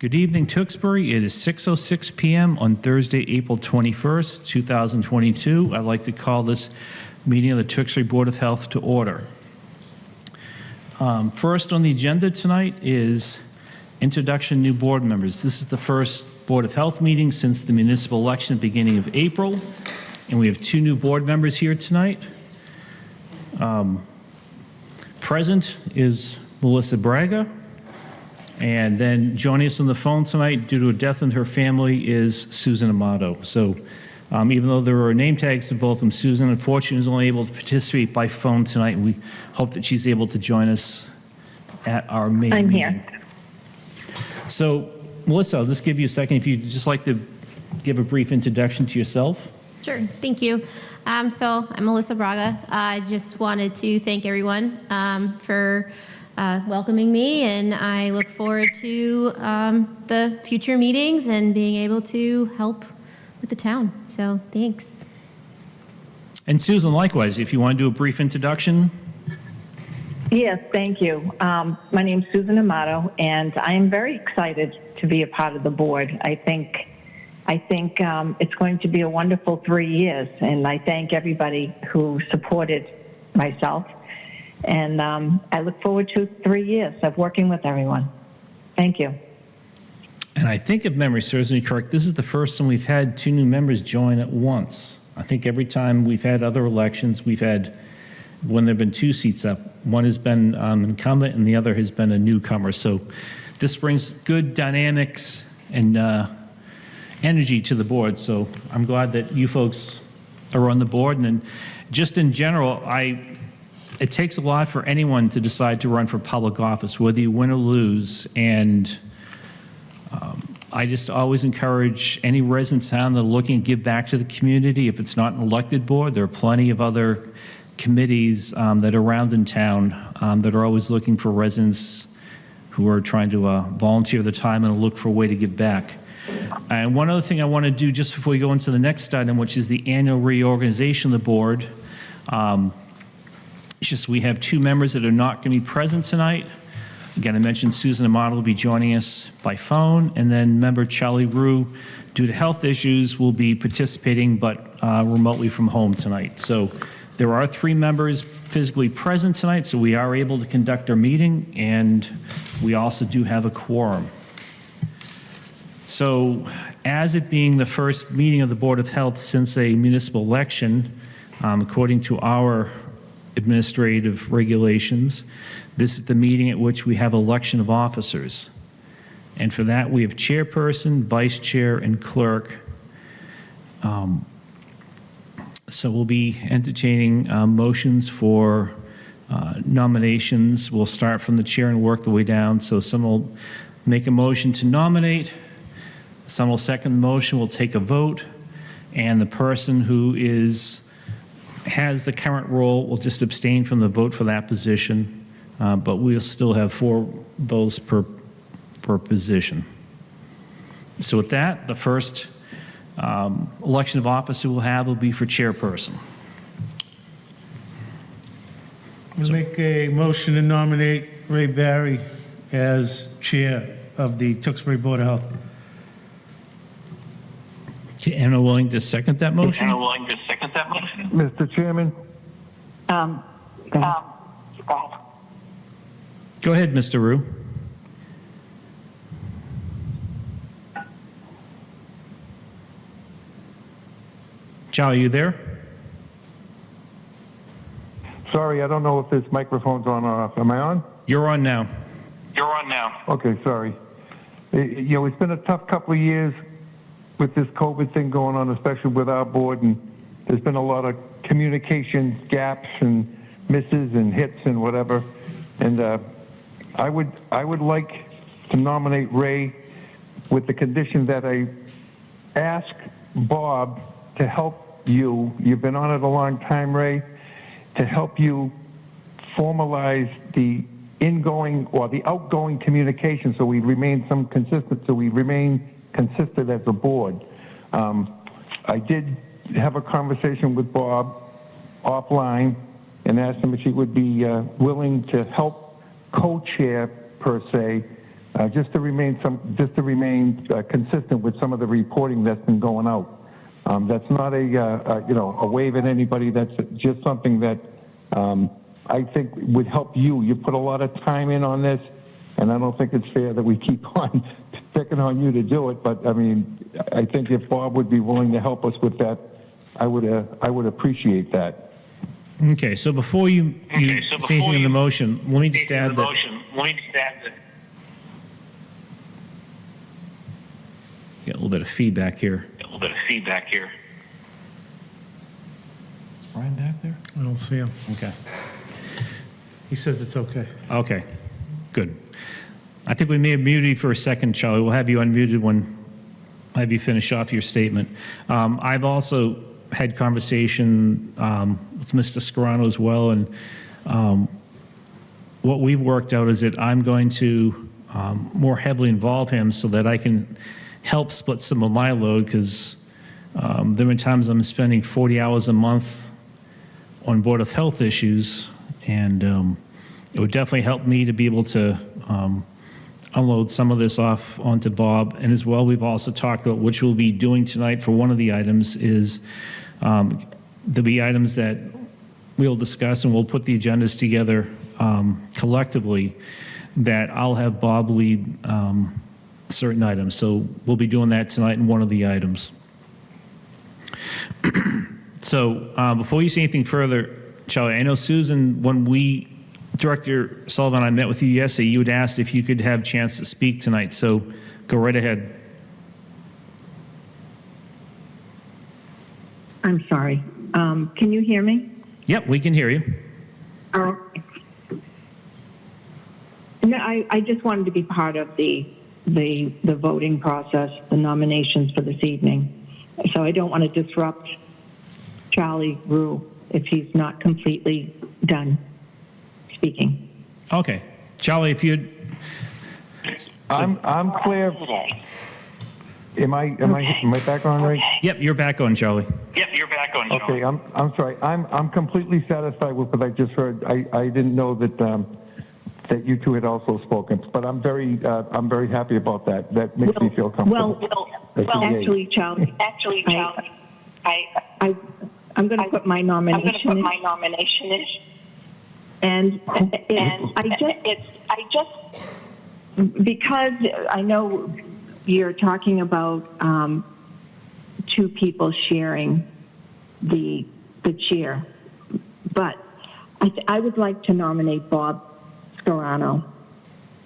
Good evening, Tewksbury. It is 6:06 p.m. on Thursday, April 21st, 2022. I'd like to call this meeting of the Tewksbury Board of Health to order. First on the agenda tonight is introduction of new board members. This is the first Board of Health meeting since the municipal election at the beginning of April, and we have two new board members here tonight. Present is Melissa Braga. And then joining us on the phone tonight due to a death in her family is Susan Amato. So even though there are name tags to both of them, Susan unfortunately was only able to participate by phone tonight. We hope that she's able to join us at our main meeting. I'm here. So Melissa, I'll just give you a second if you'd just like to give a brief introduction to yourself. Sure, thank you. So I'm Melissa Braga. I just wanted to thank everyone for welcoming me, and I look forward to the future meetings and being able to help with the town. So thanks. And Susan, likewise, if you want to do a brief introduction. Yes, thank you. My name's Susan Amato, and I am very excited to be a part of the board. I think it's going to be a wonderful 3 years, and I thank everybody who supported myself. And I look forward to 3 years of working with everyone. Thank you. And I think if memory serves me correct, this is the first time we've had two new members join at once. I think every time we've had other elections, we've had, when there have been two seats up, one has been incumbent and the other has been a newcomer. So this brings good dynamics and energy to the board. So I'm glad that you folks are on the board. And just in general, it takes a lot for anyone to decide to run for public office, whether you win or lose. And I just always encourage any residents in town that are looking to give back to the community. If it's not an elected board, there are plenty of other committees that are around in town that are always looking for residents who are trying to volunteer their time and look for a way to give back. And one other thing I want to do just before we go into the next item, which is the annual reorganization of the board. It's just we have two members that are not going to be present tonight. Again, I mentioned Susan Amato will be joining us by phone, and then member Charlie Rue, due to health issues, will be participating but remotely from home tonight. So there are three members physically present tonight, so we are able to conduct our meeting, and we also do have a quorum. So as it being the first meeting of the Board of Health since a municipal election, according to our administrative regulations, this is the meeting at which we have election of officers. And for that, we have chairperson, vice chair, and clerk. So we'll be entertaining motions for nominations. We'll start from the chair and work the way down. So some will make a motion to nominate, some will second the motion, we'll take a vote, and the person who has the current role will just abstain from the vote for that position, but we'll still have 4 votes per position. So with that, the first election of officer we'll have will be for chairperson. I'll make a motion to nominate Ray Barry as chair of the Tewksbury Board of Health. Okay, Anna willing to second that motion? Mr. Chairman? Go ahead, Mr. Rue. Charlie, are you there? Sorry, I don't know if this microphone's on or off. Am I on? You're on now. Okay, sorry. It's been a tough couple of years with this COVID thing going on, especially with our board, and there's been a lot of communication gaps and misses and hits and whatever. And I would like to nominate Ray with the condition that I ask Bob to help you. You've been on it a long time, Ray, to help you formalize the ingoing or the outgoing communication so we remain consistent as a board. I did have a conversation with Bob offline and asked him if he would be willing to help co-chair, per se, just to remain consistent with some of the reporting that's been going out. That's not a wave at anybody. That's just something that I think would help you. You put a lot of time in on this, and I don't think it's fair that we keep on picking on you to do it. But I mean, I think if Bob would be willing to help us with that, I would appreciate that. Okay, so before you say anything in the motion, let me just add that. Get a little bit of feedback here. Is Brian back there? I don't see him. Okay. He says it's okay. Okay, good. I think we may have muted you for a second, Charlie. We'll have you unmuted when I have you finish off your statement. I've also had conversation with Mr. Scarano as well, and what we've worked out is that I'm going to more heavily involve him so that I can help split some of my load, because there have been times I'm spending 40 hours a month on Board of Health issues, and it would definitely help me to be able to unload some of this off onto Bob. And as well, we've also talked about, which we'll be doing tonight for one of the items, is there'll be items that we'll discuss, and we'll put the agendas together collectively, that I'll have Bob lead certain items. So we'll be doing that tonight in one of the items. So before you say anything further, Charlie, I know Susan, when Director Sullivan and I met with you yesterday, you had asked if you could have a chance to speak tonight, so go right ahead. I'm sorry. Can you hear me? Yep, we can hear you. No, I just wanted to be part of the voting process, the nominations for this evening. So I don't want to disrupt Charlie Rue if he's not completely done speaking. Okay. Charlie, if you'd... I'm clear. Am I back on right? Yep, you're back on, Charlie. Okay, I'm sorry. I'm completely satisfied with what I just heard. I didn't know that you two had also spoken, but I'm very happy about that. That makes me feel comfortable. Well, actually, Charlie, I'm going to put my nomination in. And I just because I know you're talking about two people sharing the chair, but I would like to nominate Bob Scarano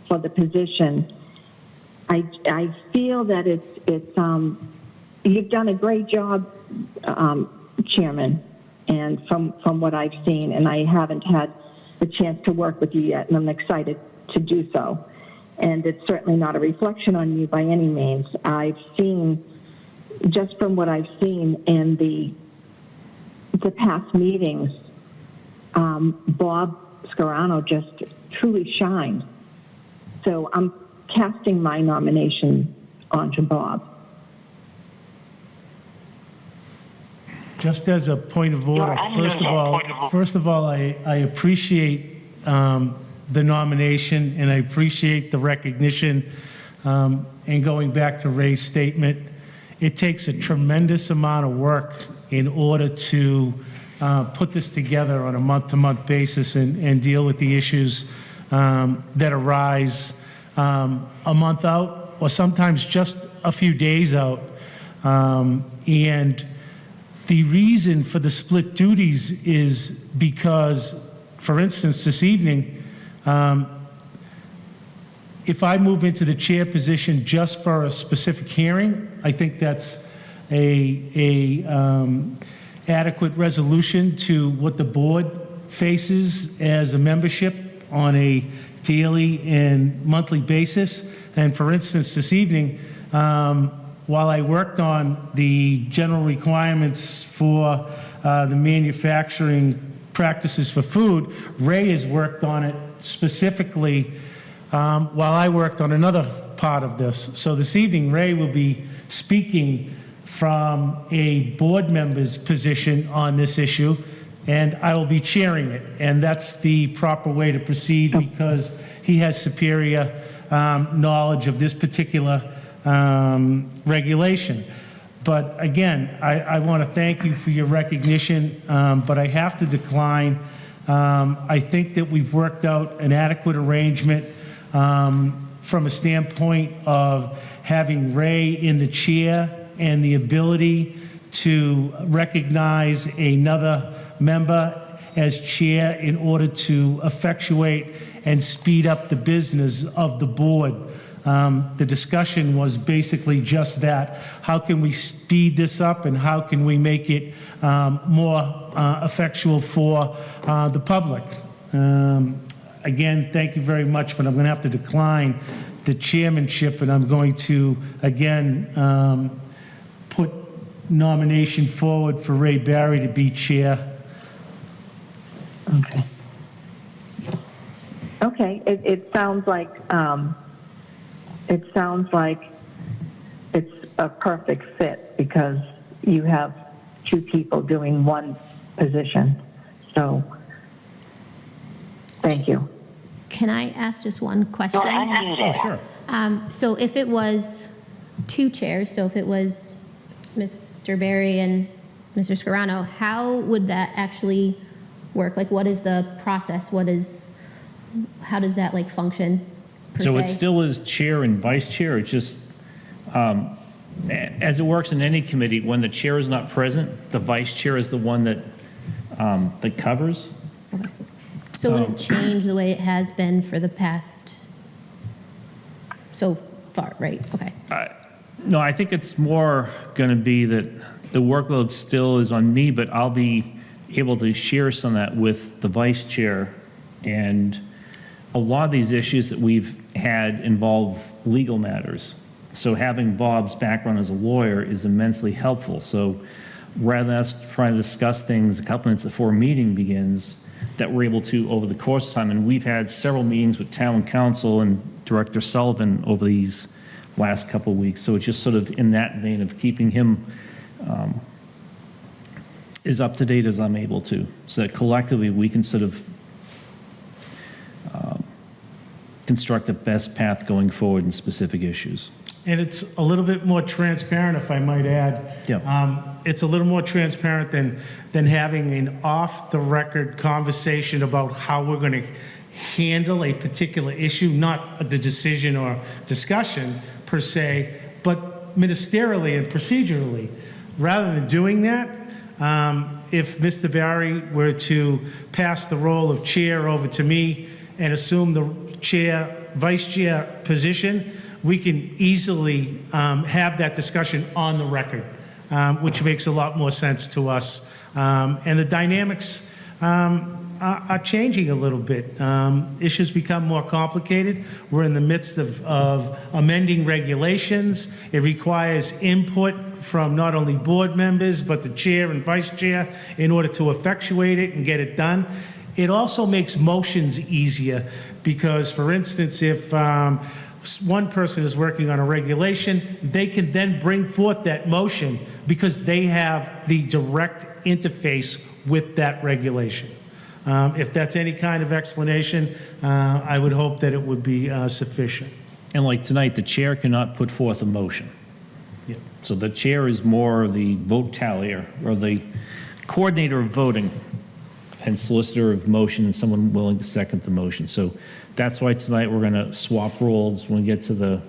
for the position. I feel that it's you've done a great job, Chairman, and from what I've seen, and I haven't had the chance to work with you yet, and I'm excited to do so. And it's certainly not a reflection on you by any means. I've seen, just from what I've seen in the past meetings, Bob Scarano just truly shined. So I'm casting my nomination onto Bob. Just as a point of order, first of all, I appreciate the nomination, and I appreciate the recognition. And going back to Ray's statement, it takes a tremendous amount of work in order to put this together on a month-to-month basis and deal with the issues that arise a month out, or sometimes just a few days out. And the reason for the split duties is because, for instance, this evening, if I move into the chair position just for a specific hearing, I think that's a adequate resolution to what the board faces as a membership on a daily and monthly basis. And for instance, this evening, while I worked on the general requirements for the manufacturing practices for food, Ray has worked on it specifically while I worked on another part of this. So this evening, Ray will be speaking from a board member's position on this issue, and I will be chairing it. And that's the proper way to proceed because he has superior knowledge of this particular regulation. But again, I want to thank you for your recognition, but I have to decline. I think that we've worked out an adequate arrangement from a standpoint of having Ray in the chair and the ability to recognize another member as chair in order to effectuate and speed up the business of the board. The discussion was basically just that. How can we speed this up and how can we make it more effectual for the public? Again, thank you very much, but I'm going to have to decline the chairmanship, and I'm going to, again, put nomination forward for Ray Barry to be chair. Okay. Okay, it sounds like it's a perfect fit because you have two people doing one position. So, thank you. Can I ask just one question? Oh, sure. So if it was two chairs, so if it was Mr. Barry and Mr. Scarano, how would that actually work? Like, what is the process? How does that like function per So se? it still is chair and vice chair. It just, as it works in any committee, when the chair is not present, the vice chair is the one that covers. Okay. So would it change the way it has been for the past so far, right? Okay. No, I think it's more going to be that the workload still is on me, but I'll be able to share some of that with the vice chair. And a lot of these issues that we've had involve legal matters. So having Bob's background as a lawyer is immensely helpful. So rather than us trying to discuss things a couple minutes before a meeting begins, that we're able to over the course of time. And we've had several meetings with town council and Director Sullivan over these last couple of weeks. So it's just sort of in that vein of keeping him as up to date as I'm able to, so that collectively we can sort of construct the best path going forward in specific issues. And it's a little bit more transparent, if I might add. Yeah. It's a little more transparent than having an off-the-record conversation about how we're going to handle a particular issue, not the decision or discussion per se, but ministerially and procedurally. Rather than doing that, if Mr. Barry were to pass the role of chair over to me and assume the vice chair position, we can easily have that discussion on the record, which makes a lot more sense to us. And the dynamics are changing a little bit. Issues become more complicated. We're in the midst of amending regulations. It requires input from not only board members, but the chair and vice chair in order to effectuate it and get it done. It also makes motions easier because, for instance, if one person is working on a regulation, they can then bring forth that motion because they have the direct interface with that regulation. If that's any kind of explanation, I would hope that it would be sufficient. And like tonight, the chair cannot put forth a motion. Yep. So the chair is more the vote tallier or the coordinator of voting and solicitor of motion and someone willing to second the motion. So that's why tonight we're going to swap roles when we get to the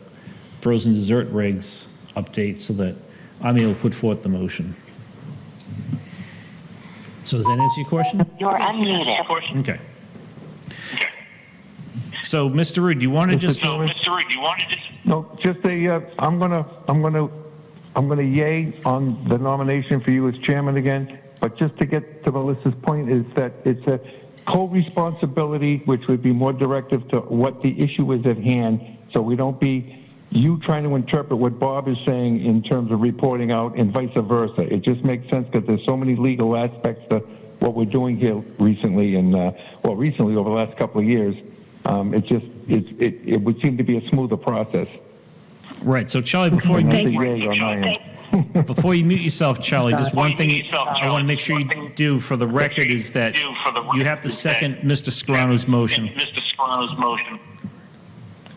frozen dessert regs update so that I'm able to put forth the motion. So does that answer your question? You're unmuted. Okay. So, Mr. Rude, do you want to just? No, just I'm gonna yay on the nomination for you as chairman again. But just to get to Melissa's point is that it's a co-responsibility, which would be more directive to what the issue is at hand. So we don't be you trying to interpret what Bob is saying in terms of reporting out and vice versa. It just makes sense because there's so many legal aspects to what we're doing here recently and recently over the last couple of years. It would seem to be a smoother process. Right. So, Charlie, before you That's a yay on my end. Before you mute yourself, Charlie, just one thing I want to make sure you do for the record is that you have to second Mr. Scarano's motion.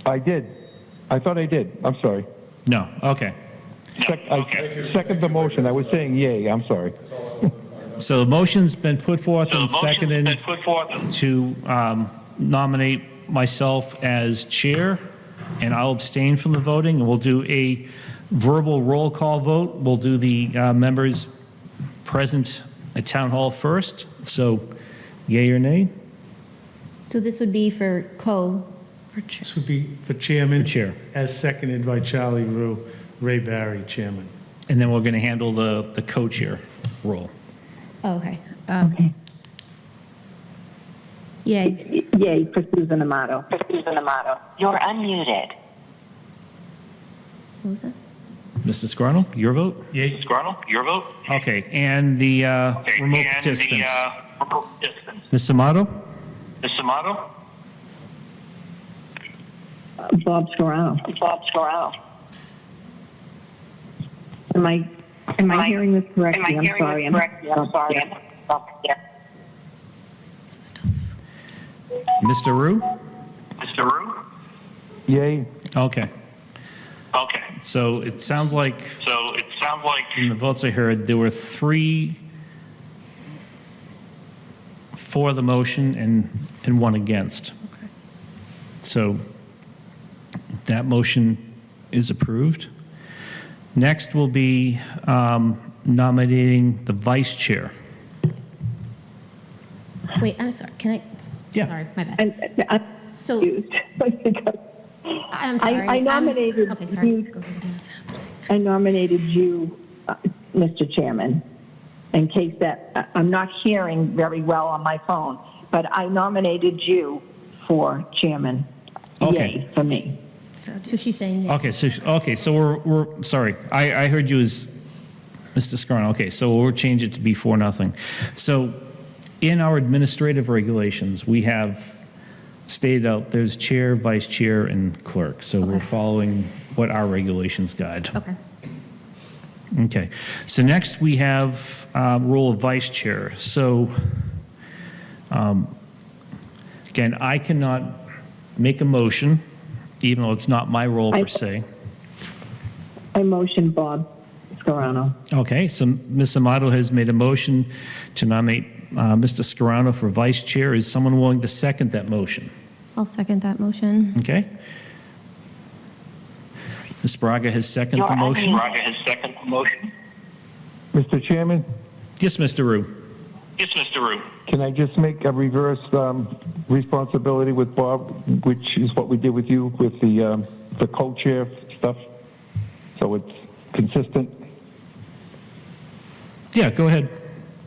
I did. I thought I did. I'm sorry. No, okay. I second the motion. I was saying yay. I'm sorry. So the motion's been put forth and seconded to nominate myself as chair, and I'll abstain from the voting, and we'll do a verbal roll call vote. We'll do the members present at Town Hall first. So yay or nay? So this would be for This would be for chairman. For chair. As seconded by Charlie Rue, Ray Barry, chairman. And then we're going to handle the co-chair role. Oh, okay. Okay. Yay. Yay for Susan Amato. You're unmuted. What was that? Mr. Scarno, your vote? Yay. Scronal, your vote? Okay, and the remote participants. Remote participants. Ms. Amato? Ms. Amato? Bob Scarano. Am I hearing this correctly? I'm sorry. Mr. Rue? Mr. Rue? Yay. Okay, Okay. so it sounds like, in the votes I heard, there were 3 for the motion and 1 against. So that motion is approved. Next will be nominating the vice chair. Wait, I'm sorry. Can I? Yeah. Sorry, my bad. And I'm So, confused because I'm sorry. I nominated Okay, sorry. you. Go ahead. I nominated you, Mr. Chairman, in case that I'm not hearing very well on my phone, but I nominated you for chairman. Okay. Yay for me. So she's saying yay. Okay, so we're sorry. I heard you as Mr. Scarno. Okay, so we'll change it to be 4-0. So in our administrative regulations, we have stated out there's chair, vice chair, and clerk. So we're following what our regulations guide. Okay. Okay, so next we have role of vice chair. So again, I cannot make a motion, even though it's not my role per se. I motion Bob Scarano. Okay, so Ms. Amato has made a motion to nominate Mr. Scarano for vice chair. Is someone willing to second that motion? I'll second that motion. Okay. Ms. Braga has seconded the motion. Mr. Chairman, Yes, Mr. Rue. Yes, Mr. Rue. can I just make a reverse responsibility with Bob, which is what we did with you with the co-chair stuff, so it's consistent? Yeah, go ahead.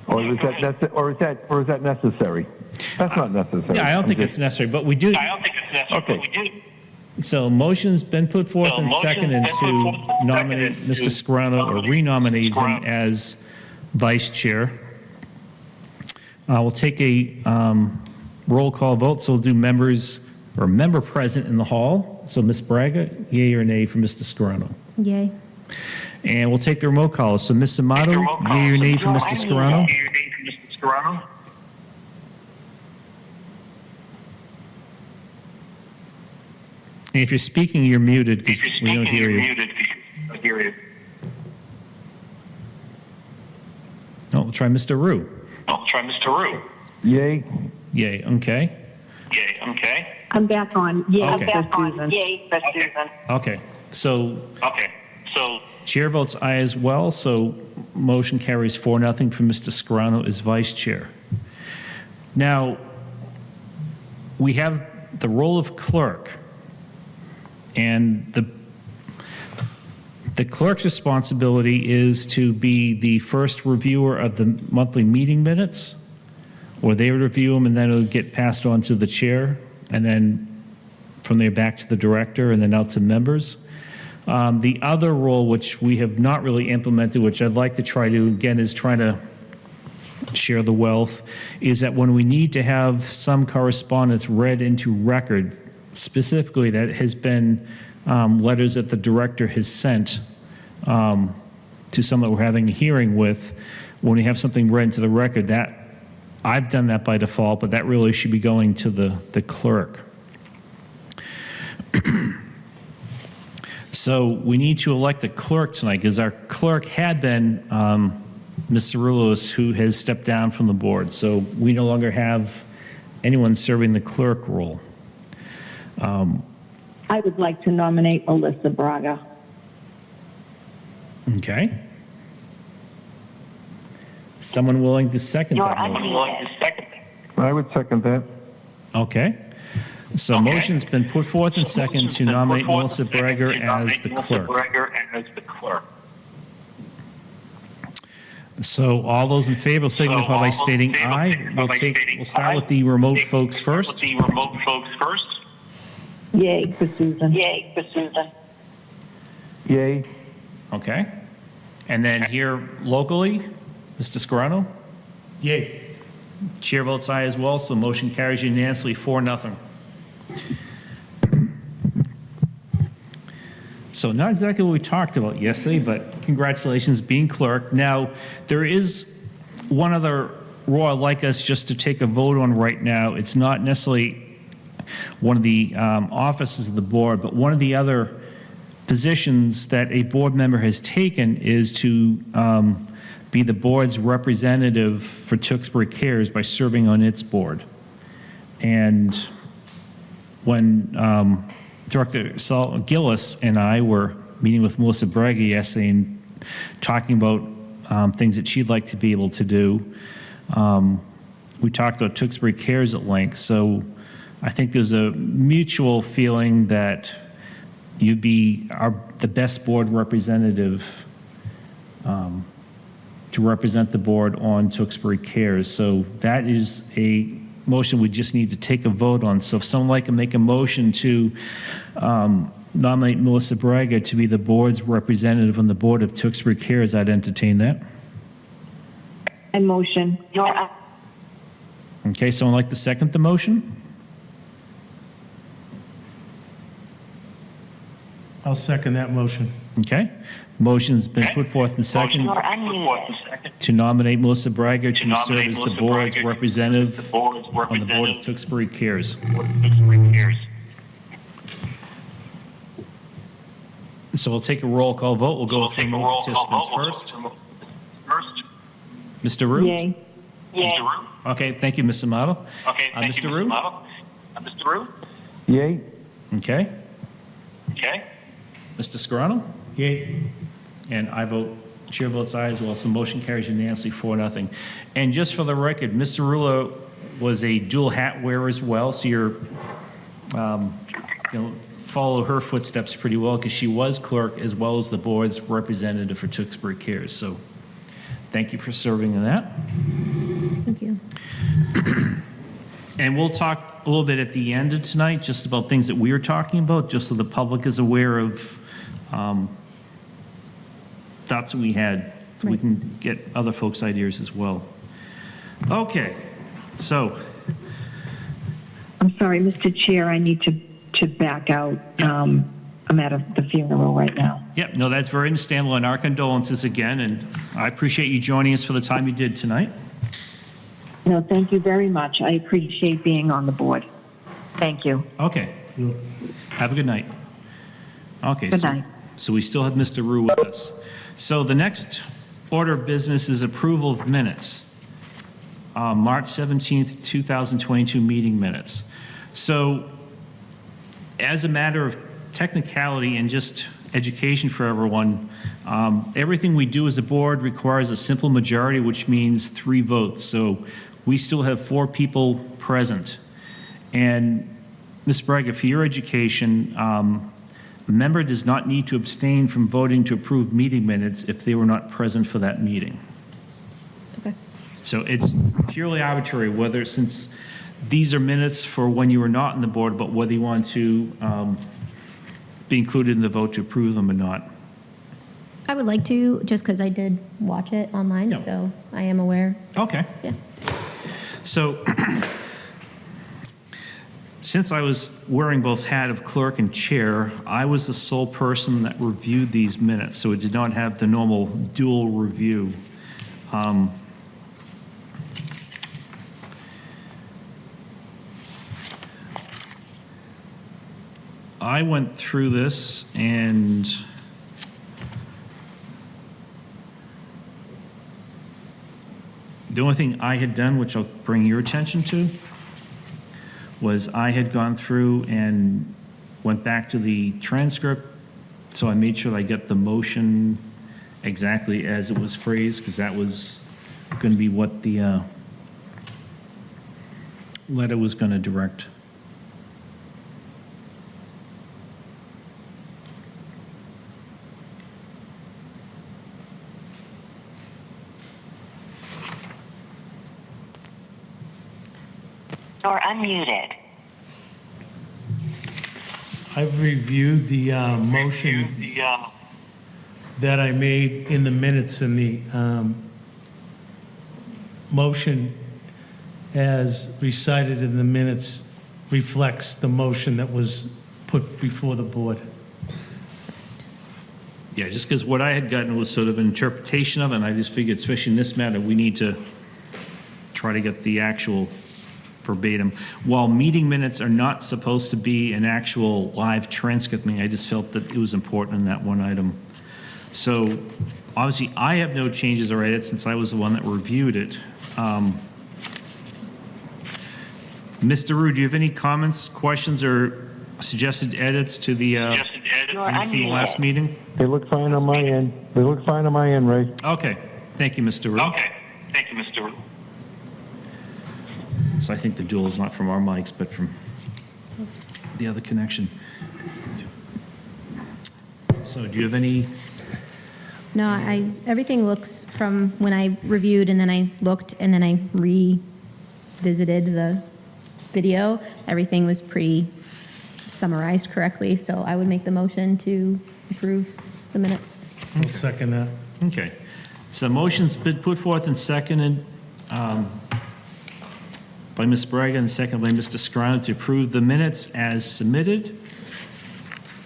Or is that necessary? That's not necessary. Yeah, I don't think I'm it's necessary, but we do. I don't think it's necessary, Okay. but we do. So motion's been put forth So and motion's seconded been put to forth and nominate seconded Mr. to Scarano or nominate renominate Mr. him Scarano. as vice chair. We'll take a roll call vote, so we'll do members or member present in the hall. So Ms. Braga, yea or nay for Mr. Scarano. Yay. And we'll take the remote call. So Ms. Amato, yea or nay for Mr. Scarano. Yea or nay for Mr. Scarano. And if you're speaking, you're muted because If you're we don't speaking, hear you're you. muted because we don't hear you. No, we'll try Mr. Rue. I'll try Mr. Rue. Yay. Yay, okay. Yay, okay. I'm back on. Yay Okay. for Susan. Yay for Susan. Okay, so Okay, so chair votes aye as well, so motion carries 4-0 for Mr. Scarano as vice chair. Now, we have the role of clerk, and the clerk's responsibility is to be the first reviewer of the monthly meeting minutes, or they would review them and then it would get passed on to the chair, and then from there back to the director, and then out to members. The other role, which we have not really implemented, which I'd like to try to, again, is trying to share the wealth, is that when we need to have some correspondence read into record, specifically that has been letters that the director has sent to someone that we're having a hearing with, when we have something read into the record, that I've done that by default, but that really should be going to the clerk. So we need to elect a clerk tonight, because our clerk had been Mr. Rulos, who has stepped down from the board. So we no longer have anyone serving the clerk role. I would like to nominate Melissa Braga. Okay. Someone willing to second that I'm motion? willing to second. I would second that. Okay. So Okay. motion's been put forth and second to nominate Melissa Braga as the clerk. As the clerk. So all those in favor signify by all those in stating favor aye. signify by stating We'll start aye. with the remote folks first. The remote folks first. Yay for Susan. Yay for Susan. Yay. Okay. And then here locally, Mr. Scarano? Yay. Chair votes aye as well, so motion carries unanimously 4-0. So not exactly what we talked about yesterday, but congratulations being clerk. Now, there is one other role I'd like us just to take a vote on right now. It's not necessarily one of the offices of the board, but one of the other positions that a board member has taken is to be the board's representative for Tewksbury Cares by serving on its board. And when Director Gillis and I were meeting with Melissa Braga yesterday and talking about things that she'd like to be able to do, we talked about Tewksbury Cares at length. So I think there's a mutual feeling that you'd be the best board representative to represent the board on Tewksbury Cares. So that is a motion we just need to take a vote on. So if someone would like to make a motion to nominate Melissa Braga to be the board's representative on the board of Tewksbury Cares, I'd entertain that. I motion. Okay, someone like to second the motion? I'll second that motion. Okay. Motion's been put forth and second to nominate Melissa Braga to serve as the board's representative on the board of Tewksbury Cares. So we'll take a roll call vote. We'll go through remote participants first. Mr. Rue? Yay. Yay. Okay, thank you, Ms. Amato. Okay, thank Mr. you, Rue? Mr. Rue? Yay. Okay. Okay. Mr. Scarano? Yay. And I vote, chair votes aye as well, so motion carries unanimously 4-0. And just for the record, Ms. Cerullo was a dual hat wearer as well, so you're, follow her footsteps pretty well, because she was clerk as well as the board's representative for Tewksbury Cares. So thank you for serving in that. Thank you. And we'll talk a little bit at the end of tonight, just about things that we were talking about, just so the public is aware of thoughts that we had, so we can get other folks' ideas as well. Okay, so, I'm sorry, Mr. Chair, I need to back out. I'm at the funeral right now. yep, no, that's very understandable, and our condolences again, and I appreciate you joining us for the time you did tonight. No, thank you very much. I appreciate being on the board. Thank you. Okay, have a good night. Okay. Good night. So we still have Mr. Rue with us. So the next order of business is approval of minutes. March 17th, 2022 meeting minutes. So as a matter of technicality and just education for everyone, everything we do as a board requires a simple majority, which means 3 votes. So we still have 4 people present. And Ms. Braga, for your education, a member does not need to abstain from voting to approve meeting minutes if they were not present for that meeting. Okay. So it's purely arbitrary whether, since these are minutes for when you were not on the board, but whether you want to be included in the vote to approve them or not. I would like to, just because I did watch it online, Yeah. so I am aware. Okay. Yeah. So since I was wearing both hat of clerk and chair, I was the sole person that reviewed these minutes, so it did not have the normal dual review. I went through this, and the only thing I had done, which I'll bring your attention to, was I had gone through and went back to the transcript, so I made sure I got the motion exactly as it was phrased, because that was going to be what the letter was going to direct. You're unmuted. I've reviewed the motion that I made in the minutes, and the motion as recited in the minutes reflects the motion that was put before the board. Yeah, just because what I had gotten was sort of an interpretation of it, and I just figured, especially in this matter, we need to try to get the actual verbatim. While meeting minutes are not supposed to be an actual live transcript meeting, I just felt that it was important in that one item. So obviously, I have no changes or edits since I was the one that reviewed it. Mr. Rue, do you have any comments, questions, or suggested edits to the minutes in the last meeting? They look fine on my end. They look fine on my end, Ray. Okay, thank you, Mr. Rue. Okay. Thank you, Mr. Rue. So I think the duel is not from our mics, but from the other connection. So do you have any? No, everything looks from when I reviewed and then I looked and then I revisited the video, everything was pretty summarized correctly, so I would make the motion to approve the minutes. I'll second that. Okay. So motion's been put forth and seconded by Ms. Braga and seconded by Mr. Scrivner to approve the minutes as submitted.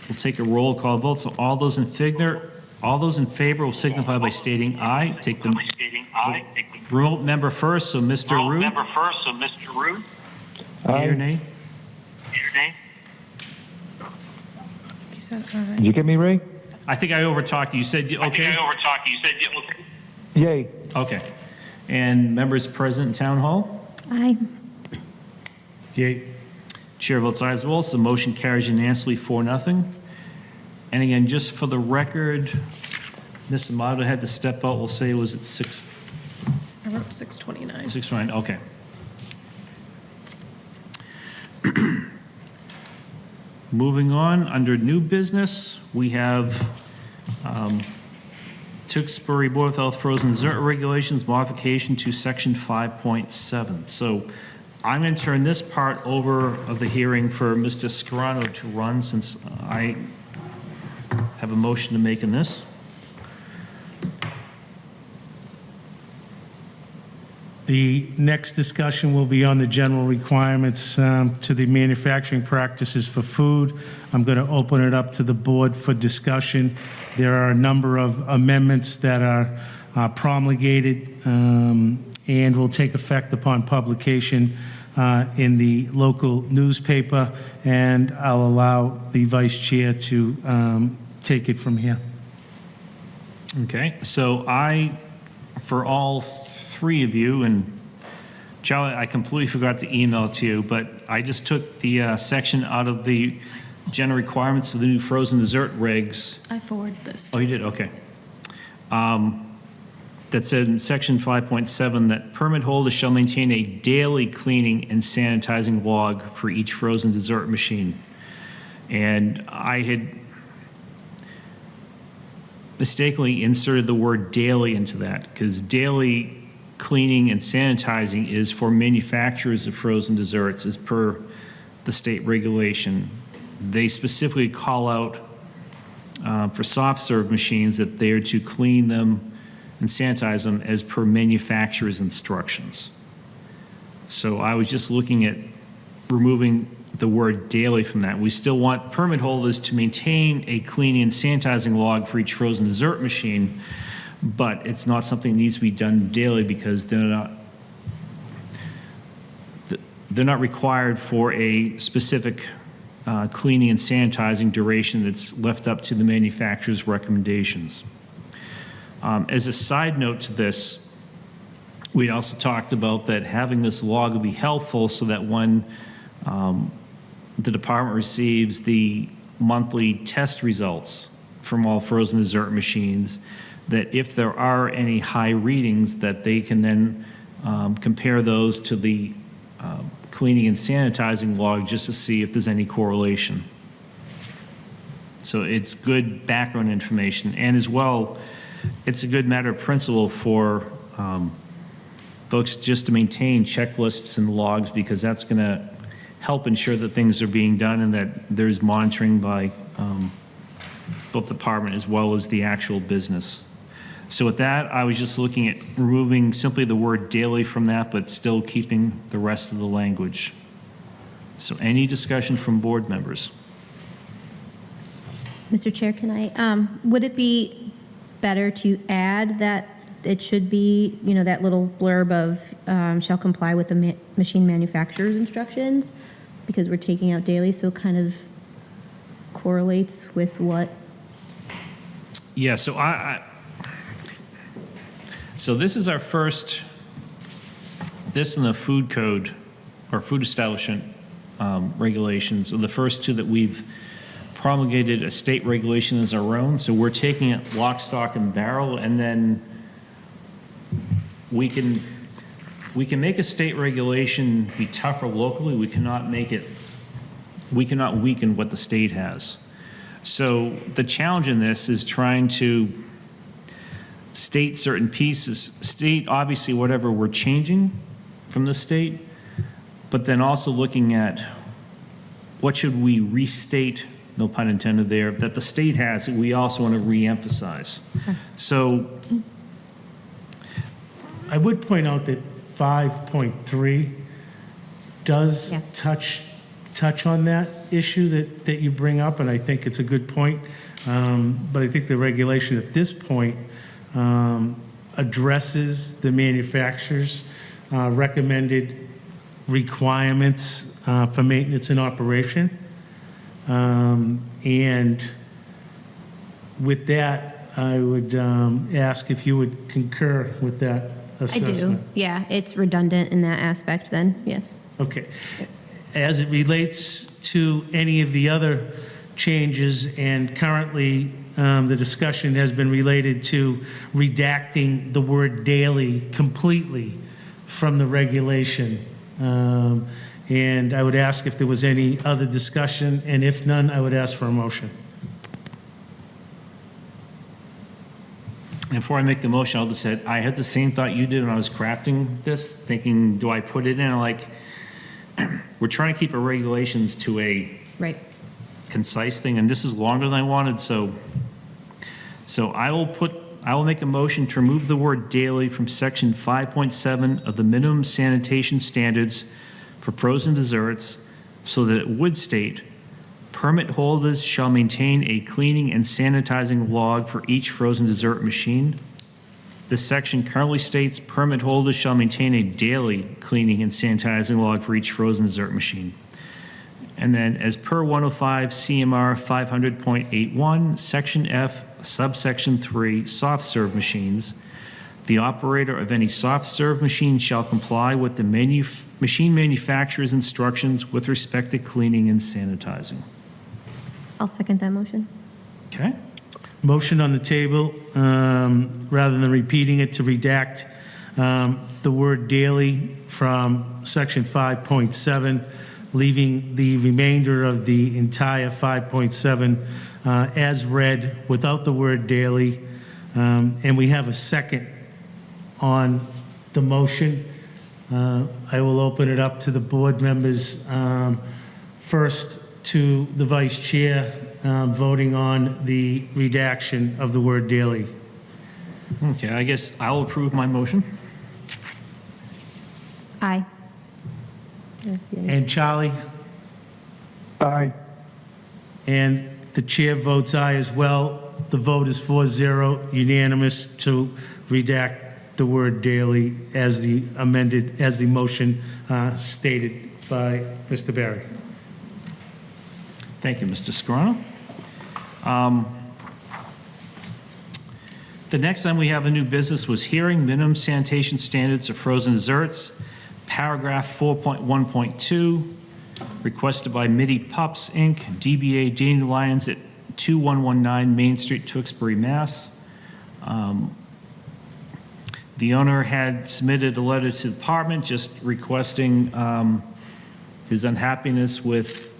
We'll take a roll call vote. So all those in favor will signify by stating aye. Take the remote member first, so Mr. Rue. Yea or nay? You said aye. Did you get me, Ray? I think I overtalked you. You said okay? Yay. Okay. And members present in town hall? Aye. Yay. Chair votes aye as well, so motion carries unanimously 4-0. And again, just for the record, Ms. Amato had to step out. We'll say it was at 6. I wrote 6:29. 6:09, okay. Moving on, under new business, we have Tewksbury Board of Health frozen dessert regulations modification to section 5.7. So I'm going to turn this part over of the hearing for Mr. Scrivner to run, since I have a motion to make in this. The next discussion will be on the general requirements to the manufacturing practices for food. I'm going to open it up to the board for discussion. There are a number of amendments that are promulgated and will take effect upon publication in the local newspaper, and I'll allow the vice chair to take it from here. Okay, so for all three of you, and Charlie, I completely forgot to email to you, but I just took the section out of the general requirements for the new frozen dessert regs. I forwarded this. Oh, you did? Okay. That said in section 5.7 that permit holders shall maintain a daily cleaning and sanitizing log for each frozen dessert machine. And I had mistakenly inserted the word daily into that, because daily cleaning and sanitizing is for manufacturers of frozen desserts as per the state regulation. They specifically call out for soft serve machines that they are to clean them and sanitize them as per manufacturer's instructions. So I was just looking at removing the word daily from that. We still want permit holders to maintain a cleaning and sanitizing log for each frozen dessert machine, but it's not something that needs to be done daily, because they're not required for a specific cleaning and sanitizing duration that's left up to the manufacturer's recommendations. As a side note to this, we also talked about that having this log would be helpful so that when the department receives the monthly test results from all frozen dessert machines, that if there are any high readings, that they can then compare those to the cleaning and sanitizing log just to see if there's any correlation. So it's good background information. And as well, it's a good matter of principle for folks just to maintain checklists and logs, because that's going to help ensure that things are being done and that there's monitoring by both the department as well as the actual business. So with that, I was just looking at removing simply the word daily from that, but still keeping the rest of the language. So any discussion from board members? Mr. Chair, can I, would it be better to add that it should be, that little blurb of shall comply with the machine manufacturer's instructions? Because we're taking out daily, so it kind of correlates with what? Yeah, so so this is our first, this and the food code or food establishment regulations are the first two that we've promulgated a state regulation as our own. So we're taking it lock, stock, and barrel, and then we can make a state regulation be tougher locally. We cannot weaken what the state has. So the challenge in this is trying to state certain pieces, state obviously whatever we're changing from the state, but then also looking at what should we restate, no pun intended there, that the state has that we also want to reemphasize. So I would point out that 5.3 does Yeah. touch on that issue that you bring up, and I think it's a good point. But I think the regulation at this point addresses the manufacturer's recommended requirements for maintenance and operation. And with that, I would ask if you would concur with that I assessment. do, yeah, it's redundant in that aspect then, yes. Okay. As it relates to any of the other changes, and currently the discussion has been related to redacting the word daily completely from the regulation. And I would ask if there was any other discussion, and if none, I would ask for a motion. before I make the motion, I'll just say, I had the same thought you did when I was crafting this, thinking, do I put it in? Like, we're trying to keep our regulations to a Right. concise thing, and this is longer than I wanted, so I will make a motion to remove the word daily from section 5.7 of the minimum sanitation standards for frozen desserts, so that it would state, permit holders shall maintain a cleaning and sanitizing log for each frozen dessert machine. This section currently states permit holders shall maintain a daily cleaning and sanitizing log for each frozen dessert machine. And then, as per 105 CMR 500.81, Section F, subsection 3, soft serve machines, the operator of any soft serve machine shall comply with the machine manufacturer's instructions with respect to cleaning and sanitizing. I'll second that motion. Okay? Motion on the table, rather than repeating it, to redact the word daily from section 5.7, leaving the remainder of the entire 5.7 as read without the word daily. And we have a second on the motion. I will open it up to the board members. First, to the vice chair, voting on the redaction of the word daily. Okay, I guess I'll approve my motion. Aye. And Charlie? Aye. And the chair votes aye as well. The vote is 4-0, unanimous to redact the word daily as the amended, as the motion stated by Mr. Barry. Thank you, Mr. Scarano. The next time we have a new business was hearing minimum sanitation standards of frozen desserts, paragraph 4.1.2, requested by Mitty Pups, Inc., DBA Dandelions at 2119 Main Street, Tewksbury, Mass. The owner had submitted a letter to the department just requesting his unhappiness with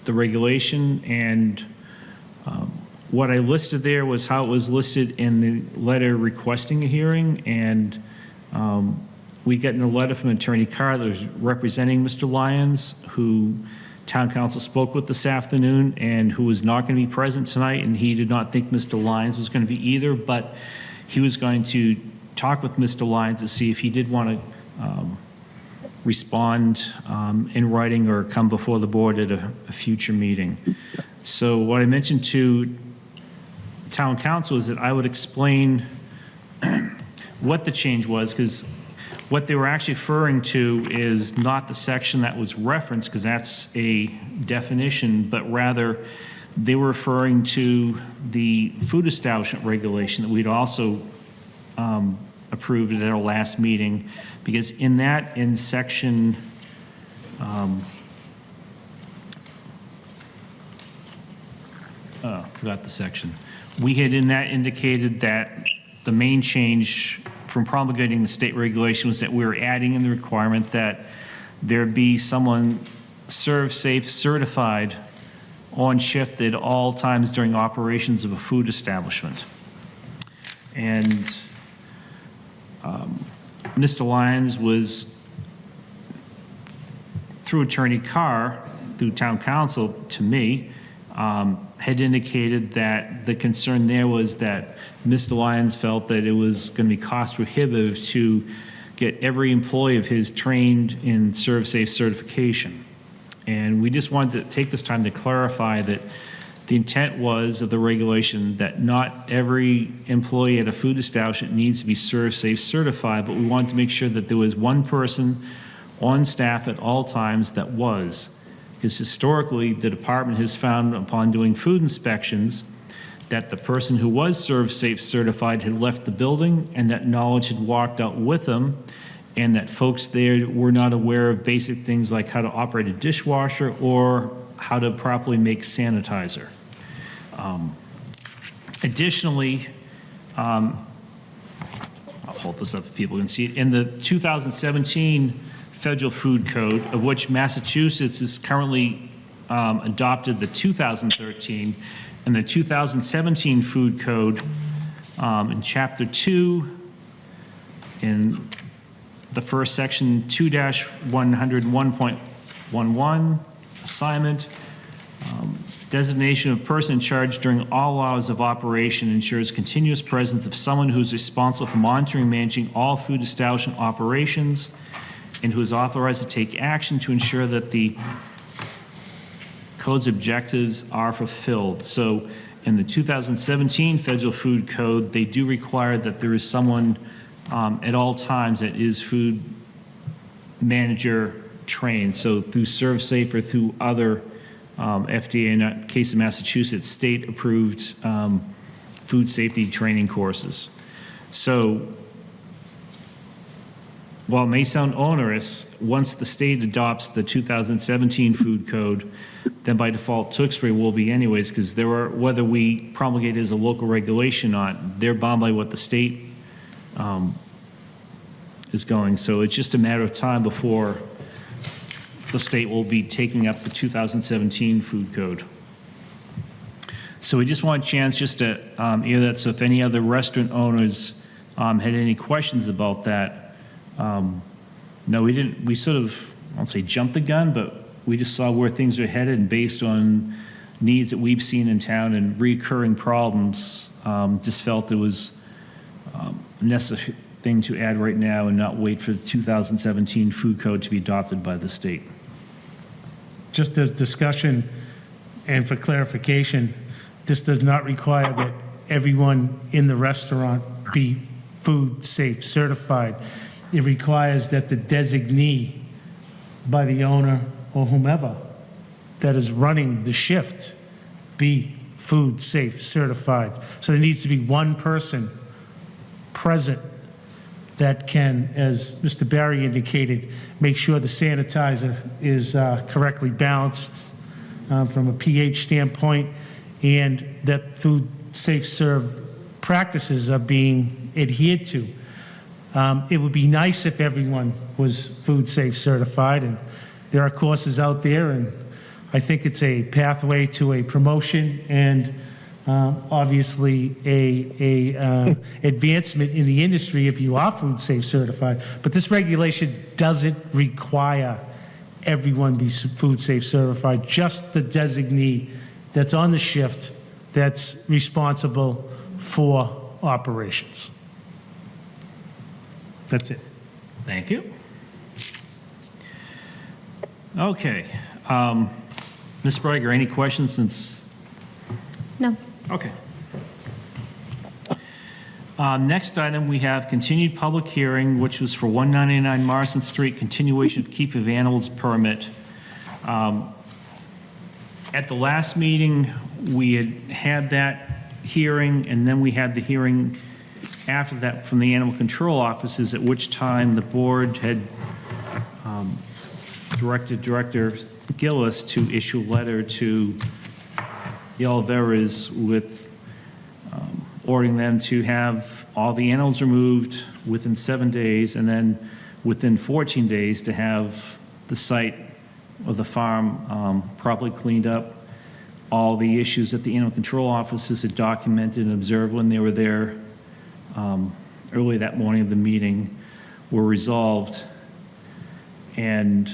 the regulation, and what I listed there was how it was listed in the letter requesting a hearing, and we got in a letter from Attorney Carr that was representing Mr. Lyons, who Town Council spoke with this afternoon, and who was not going to be present tonight, and he did not think Mr. Lyons was going to be either, but he was going to talk with Mr. Lyons to see if he did want to respond in writing or come before the board at a future meeting. So what I mentioned to Town Council is that I would explain what the change was, because what they were actually referring to is not the section that was referenced, because that's a definition, but rather they were referring to the food establishment regulation that we'd also approved at our last meeting, because in that, in section forgot the section. We had in that indicated that the main change from promulgating the state regulation was that we were adding in the requirement that there be someone serve safe certified on shift at all times during operations of a food establishment. And Mr. Lyons was, through Attorney Carr, through Town Council to me, had indicated that the concern there was that Mr. Lyons felt that it was going to be cost prohibitive to get every employee of his trained in Serve Safe certification. And we just wanted to take this time to clarify that the intent was of the regulation that not every employee at a food establishment needs to be Serve Safe certified, but we wanted to make sure that there was one person on staff at all times that was. Because historically, the department has found upon doing food inspections that the person who was Serve Safe certified had left the building, and that knowledge had walked out with them, and that folks there were not aware of basic things like how to operate a dishwasher or how to properly make sanitizer. Additionally, I'll hold this up so people can see it. In the 2017 Federal Food Code, of which Massachusetts is currently adopted the 2013, and the 2017 Food Code in Chapter 2, in the first section 2-101.11, assignment, designation of person in charge during all hours of operation ensures continuous presence of someone who is responsible for monitoring and managing all food establishment operations, and who is authorized to take action to ensure that the code's objectives are fulfilled. So in the 2017 Federal Food Code, they do require that there is someone at all times that is food manager trained. So through Serve Safe or through other FDA, in the case of Massachusetts, state-approved food safety training courses. So while it may sound onerous, once the state adopts the 2017 Food Code, then by default Tewksbury will be anyways, because there are, whether we promulgate it as a local regulation or not, they're bound by what the state is going. So it's just a matter of time before the state will be taking up the 2017 Food Code. So we just want a chance just to hear that. So if any other restaurant owners had any questions about that, no, we didn't. We sort of, I won't say jumped the gun, but we just saw where things are headed, and based on needs that we've seen in town and recurring problems, just felt it was a necessary thing to add right now and not wait for the 2017 Food Code to be adopted by the state. Just as discussion and for clarification, this does not require that everyone in the restaurant be food safe certified. It requires that the designee by the owner or whomever that is running the shift be food safe certified. So there needs to be one person present that can, as Mr. Barry indicated, make sure the sanitizer is correctly balanced from a pH standpoint, and that food safe serve practices are being adhered to. It would be nice if everyone was food safe certified, and there are courses out there, and I think it's a pathway to a promotion and obviously a advancement in the industry if you are food safe certified. But this regulation doesn't require everyone be food safe certified, just the designee that's on the shift that's responsible for operations. That's it. Thank you. Okay. Ms. Brugger, any questions since? No. Okay. Next item, we have continued public hearing, which was for 199 Marsden Street, continuation of keep of animals permit. At the last meeting, we had that hearing, and then we had the hearing after that from the animal control offices, at which time the board had directed Director Gillis to issue a letter to the Oliveras with ordering them to have all the animals removed within 7 days, and then within 14 days to have the site of the farm properly cleaned up. All the issues that the animal control officers had documented and observed when they were there early that morning of the meeting were resolved. And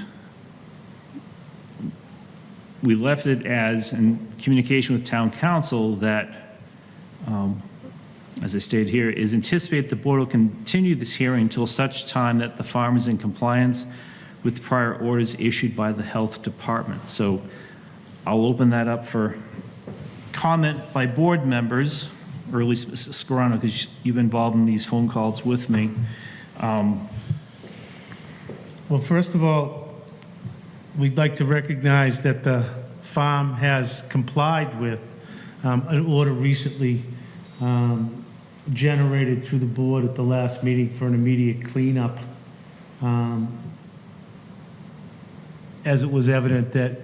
we left it as in communication with town council that, as I stated here, is anticipate the board will continue this hearing until such time that the farm is in compliance with prior orders issued by the health department. So I'll open that up for comment by board members, or at least Mrs. Scarano, because you've been involved in these phone calls with me. Well, first of all, we'd like to recognize that the farm has complied with an order recently generated through the board at the last meeting for an immediate cleanup, as it was evident that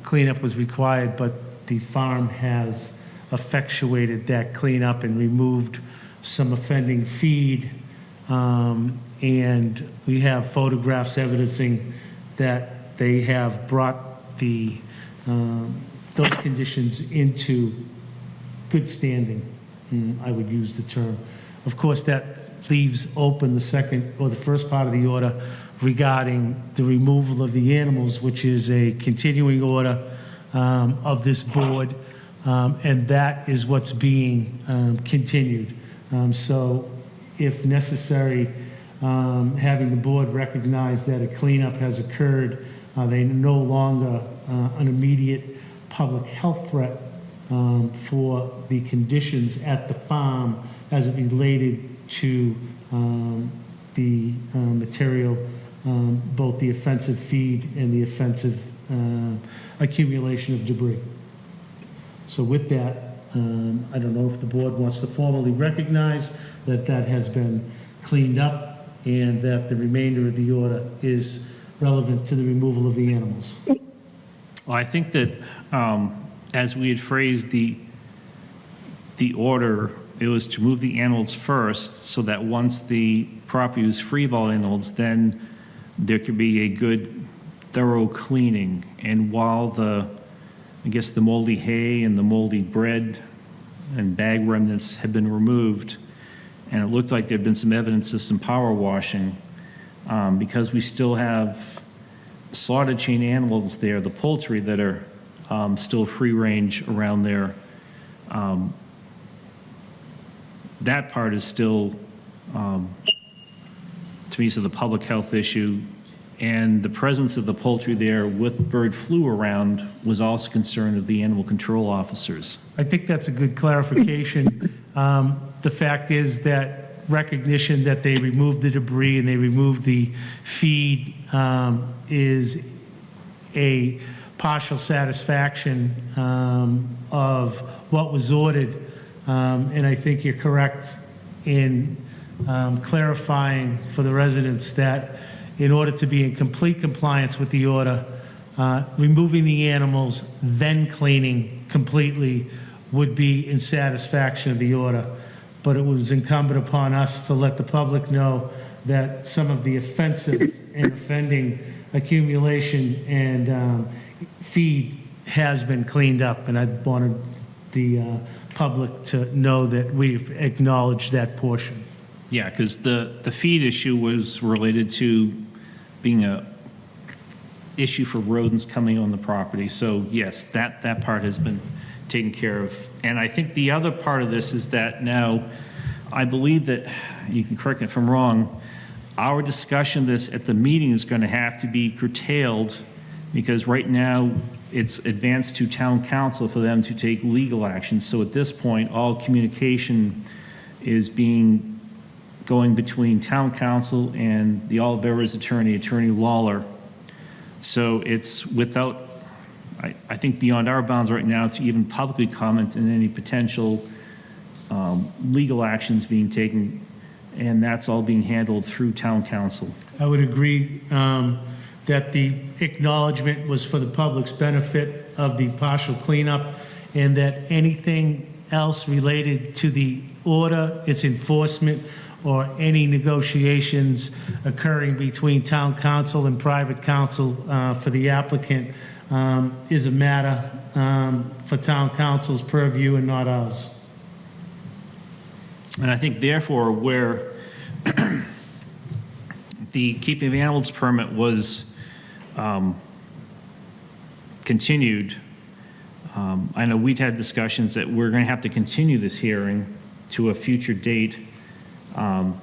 cleanup was required, but the farm has effectuated that cleanup and removed some offending feed, and we have photographs evidencing that they have brought the those conditions into good standing, I would use the term. Of course, that leaves open the second or the first part of the order regarding the removal of the animals, which is a continuing order of this board, and that is what's being continued. So if necessary, having the board recognize that a cleanup has occurred, they no longer an immediate public health threat for the conditions at the farm as it related to the material, both the offensive feed and the offensive accumulation of debris. So with that, I don't know if the board wants to formally recognize that that has been cleaned up and that the remainder of the order is relevant to the removal of the animals. Well, I think that as we had phrased the order, it was to move the animals first so that once the property was free of all animals, then there could be a good, thorough cleaning. And while I guess the moldy hay and the moldy bread and bag remnants had been removed, and it looked like there'd been some evidence of some power washing, because we still have slaughter chain animals there, the poultry that are still free range around there. That part is still, to me, so the public health issue, and the presence of the poultry there with bird flu around was also concern of the animal control officers. I think that's a good clarification. The fact is that recognition that they removed the debris and they removed the feed is a partial satisfaction of what was ordered. And I think you're correct in clarifying for the residents that in order to be in complete compliance with the order, removing the animals, then cleaning completely would be in satisfaction of the order. But it was incumbent upon us to let the public know that some of the offensive and offending accumulation and feed has been cleaned up, and I wanted the public to know that we've acknowledged that portion. Yeah, because the feed issue was related to being a issue for rodents coming on the property. So yes, that part has been taken care of. And I think the other part of this is that now, I believe that, you can correct me if I'm wrong, our discussion of this at the meeting is going to have to be curtailed because right now it's advanced to town council for them to take legal action. So at this point, all communication is going between town council and the All Bearers attorney, Attorney Lawler. So it's without, I think, beyond our bounds right now to even publicly comment on any potential legal actions being taken, and that's all being handled through town council. I would agree that the acknowledgement was for the public's benefit of the partial cleanup, and that anything else related to the order, its enforcement, or any negotiations occurring between town council and private counsel for the applicant is a matter for town council's purview and not ours. And I think therefore where the keeping of animals permit was continued, I know we'd had discussions that we're going to have to continue this hearing to a future date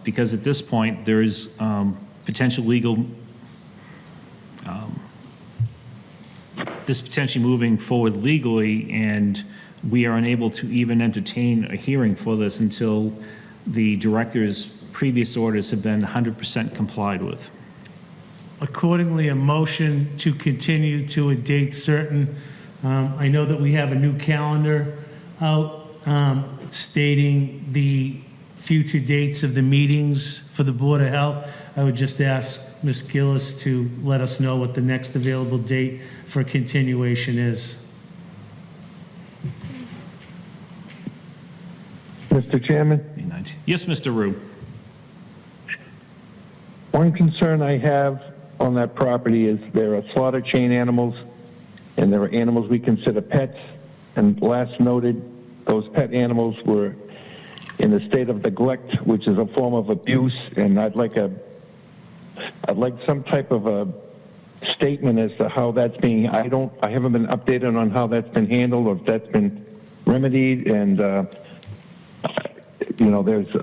because at this point there is potential legal, this potentially moving forward legally, and we are unable to even entertain a hearing for this until the director's previous orders have been 100% complied with. Accordingly, a motion to continue to a date certain. I know that we have a new calendar out stating the future dates of the meetings for the Board of Health. I would just ask Ms. Gillis to let us know what the next available date for continuation is. Mr. Chairman, Yes, Mr. Rue. one concern I have on that property is there are slaughter chain animals, and there are animals we consider pets. And last noted, those pet animals were in a state of neglect, which is a form of abuse. And I'd like some type of a statement as to how that's being. I haven't been updated on how that's been handled or if that's been remedied. And there's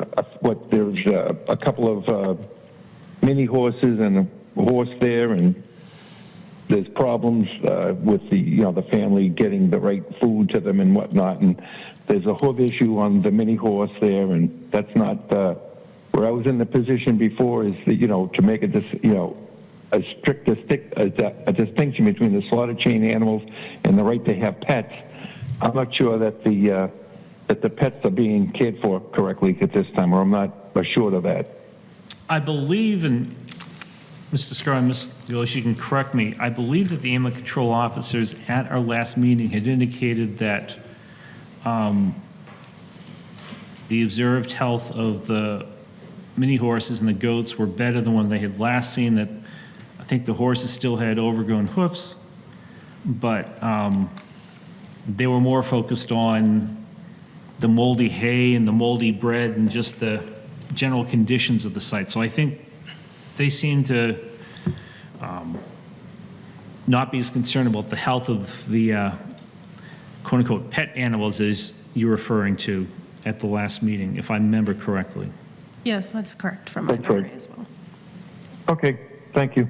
a couple of mini horses and a horse there, and there's problems with the family getting the right food to them and whatnot. And there's a hoof issue on the mini horse there, and that's not where I was in the position before. Is to make a distinction between the slaughter chain animals and the right to have pets. I'm not sure that the pets are being cared for correctly at this time, or I'm not assured of that. I believe, and Mr. Scar and Ms. Gillis, you can correct me, I believe that the animal control officers at our last meeting had indicated that the observed health of the mini horses and the goats were better than when they had last seen, that I think the horses still had overgrown hoofs, but they were more focused on the moldy hay and the moldy bread and just the general conditions of the site. So I think they seem to not be as concerned about the health of the quote-unquote pet animals as you're referring to at the last meeting, if I remember correctly. Yes, that's correct from my That's right. memory as well. Okay, thank you.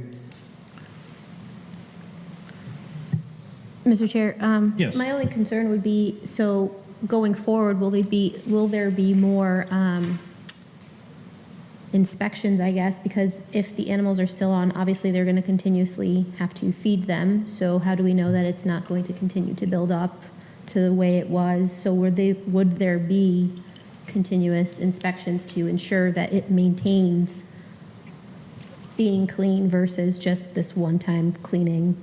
Mr. Chair, Yes. my only concern would be, so going forward, will there be more inspections, I guess, because if the animals are still on, obviously they're going to continuously have to feed them. So how do we know that it's not going to continue to build up to the way it was? So would there be continuous inspections to ensure that it maintains being clean versus just this one-time cleaning?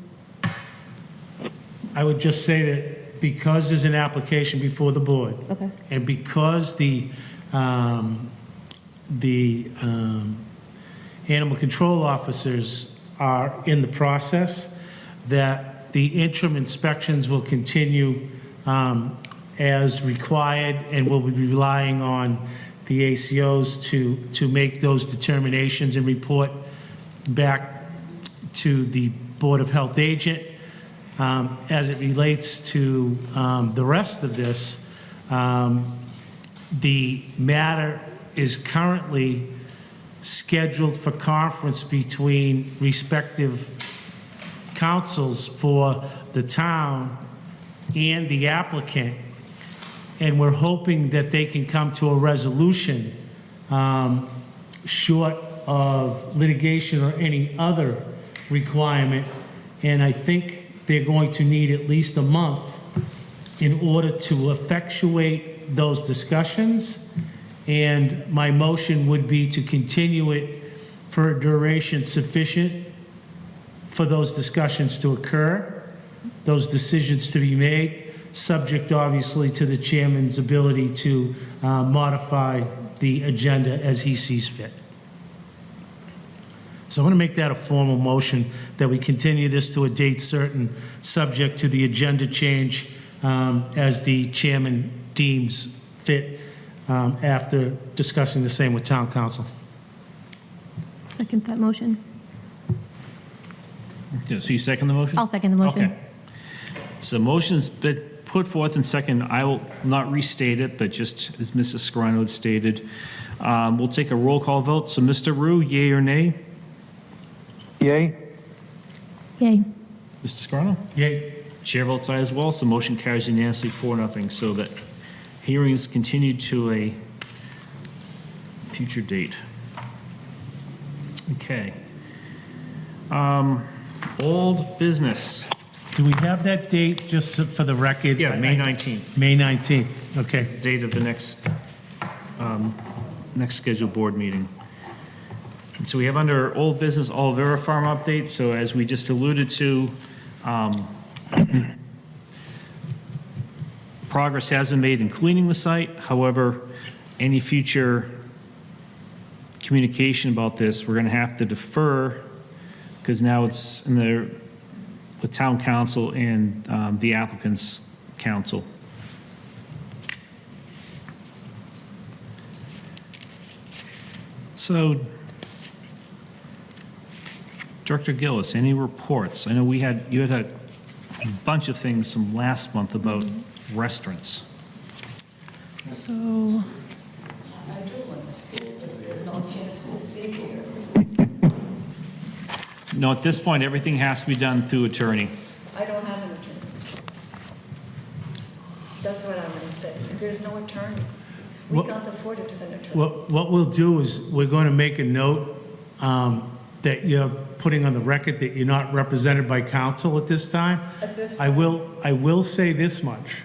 I would just say that because there's an application before the board, Okay. and because the animal control officers are in the process, that the interim inspections will continue as required, and we'll be relying on the ACOs to make those determinations and report back to the Board of Health agent. As it relates to the rest of this, the matter is currently scheduled for conference between respective councils for the town and the applicant, and we're hoping that they can come to a resolution short of litigation or any other requirement, and I think they're going to need at least a month in order to effectuate those discussions. And my motion would be to continue it for a duration sufficient for those discussions to occur, those decisions to be made, subject obviously to the chairman's ability to modify the agenda as he sees fit. So I'm going to make that a formal motion that we continue this to a date certain, subject to the agenda change as the chairman deems fit after discussing the same with town council. Second that motion. So you second the motion? I'll second the motion. Okay. So motion's been put forth and second. I will not restate it, but just as Mrs. Scarano had stated, we'll take a roll call vote. So Mr. Rue, yea or nay? Yay? Yay. Mr. Scarano? Yay. Chair votes aye as well, so motion carries unanimously 4-0, so that hearing is continued to a future date. Okay. Old business. Do we have that date, just for the record? Yeah, May 19th, May 19th, okay. date of the next scheduled board meeting. And so we have under old business, all Vera Farm updates. So as we just alluded to, progress has been made in cleaning the site. However, any future communication about this, we're going to have to defer, because now it's in the town council and the applicant's council. So, Director Gillis, any reports? I know you had a bunch of things from last month about restaurants. So, I do want to speak, but there's no chance to speak here. No, at this point, everything has to be done through attorney. I don't have an attorney. That's what I'm going to say. There's no attorney. We What- can't afford to have an attorney. What we'll do is, we're going to make a note that you're putting on the record that you're not represented by counsel at this time. At this I will say this much,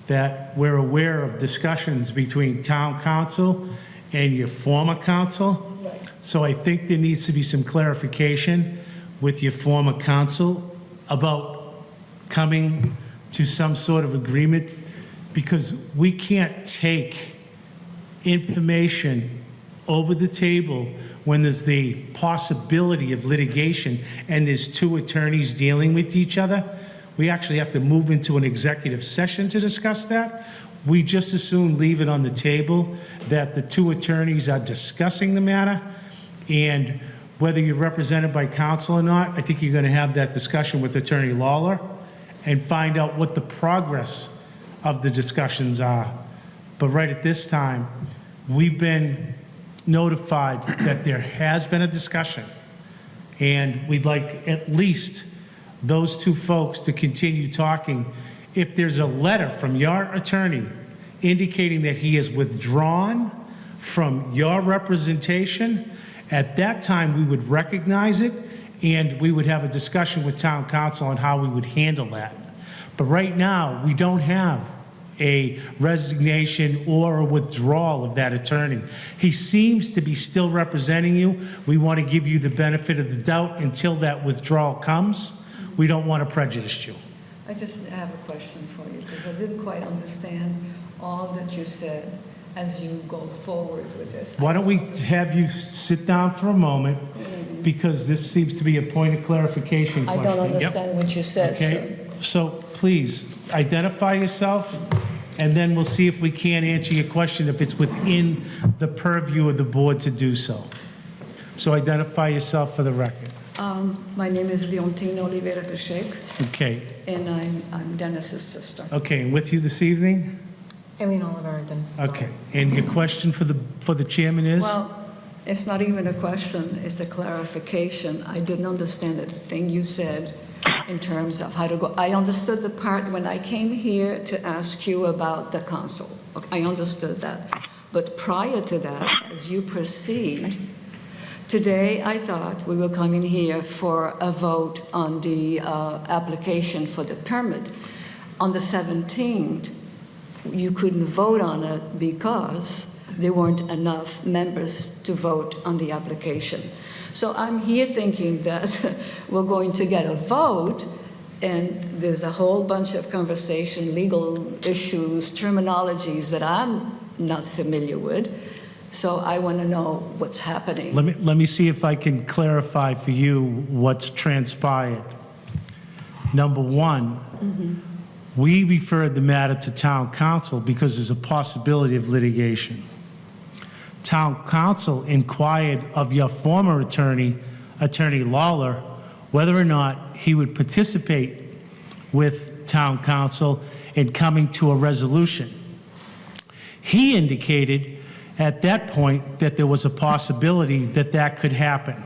that we're aware of discussions between town council and your former council. Right. So I think there needs to be some clarification with your former council about coming to some sort of agreement, because we can't take information over the table when there's the possibility of litigation and there's two attorneys dealing with each other. We actually have to move into an executive session to discuss that. We just as soon leave it on the table that the two attorneys are discussing the matter, and whether you're represented by counsel or not, I think you're going to have that discussion with Attorney Lawler and find out what the progress of the discussions are. But right at this time, we've been notified that there has been a discussion, and we'd like at least those two folks to continue talking. If there's a letter from your attorney indicating that he has withdrawn from your representation, at that time, we would recognize it, and we would have a discussion with town council on how we would handle that. But right now, we don't have a resignation or a withdrawal of that attorney. He seems to be still representing you. We want to give you the benefit of the doubt until that withdrawal comes. We don't want to prejudice you. I just have a question for you, because I didn't quite understand all that you said as you go forward with this. Why don't we have you sit down for a moment, because this seems to be a point of clarification I question. don't understand what you said, sir. Okay, so please, identify yourself, and then we'll see if we can answer your question, if it's within the purview of the board to do so. So identify yourself for the record. My name is Leontina Oliveira Pacheco, Okay, and I'm Dennis's sister. okay, and with you this evening? Eileen Oliver, Dennis. Okay, and your question for the chairman is? Well, it's not even a question, it's a clarification. I didn't understand the thing you said in terms of how to go. I understood the part when I came here to ask you about the council. Okay, I understood that. But prior to that, as you proceed, today I thought we were coming here for a vote on the application for the permit. On the 17th, you couldn't vote on it because there weren't enough members to vote on the application. So I'm here thinking that we're going to get a vote, and there's a whole bunch of conversation, legal issues, terminologies that I'm not familiar with. So I want to know what's happening. Let me see if I can clarify for you what's transpired. Number one, we referred the matter to town council because there's a possibility of litigation. Town council inquired of your former attorney, Attorney Lawler, whether or not he would participate with town council in coming to a resolution. He indicated at that point that there was a possibility that that could happen.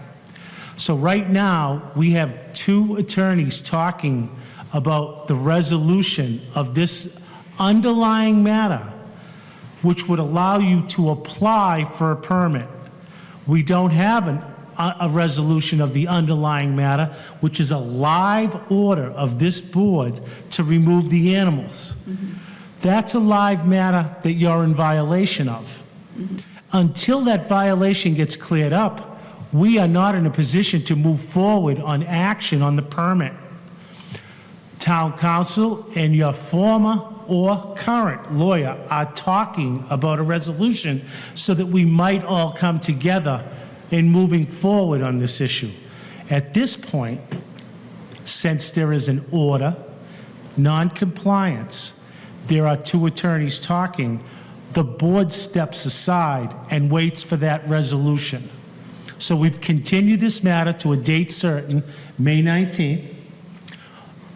So right now, we have two attorneys talking about the resolution of this underlying matter, which would allow you to apply for a permit. We don't have a resolution of the underlying matter, which is a live order of this board to remove the animals. That's a live matter that you're in violation of. Until that violation gets cleared up, we are not in a position to move forward on action on the permit. Town council and your former or current lawyer are talking about a resolution so that we might all come together in moving forward on this issue. At this point, since there is an order, non-compliance, there are two attorneys talking, the board steps aside and waits for that resolution. So we've continued this matter to a date certain, May 19th,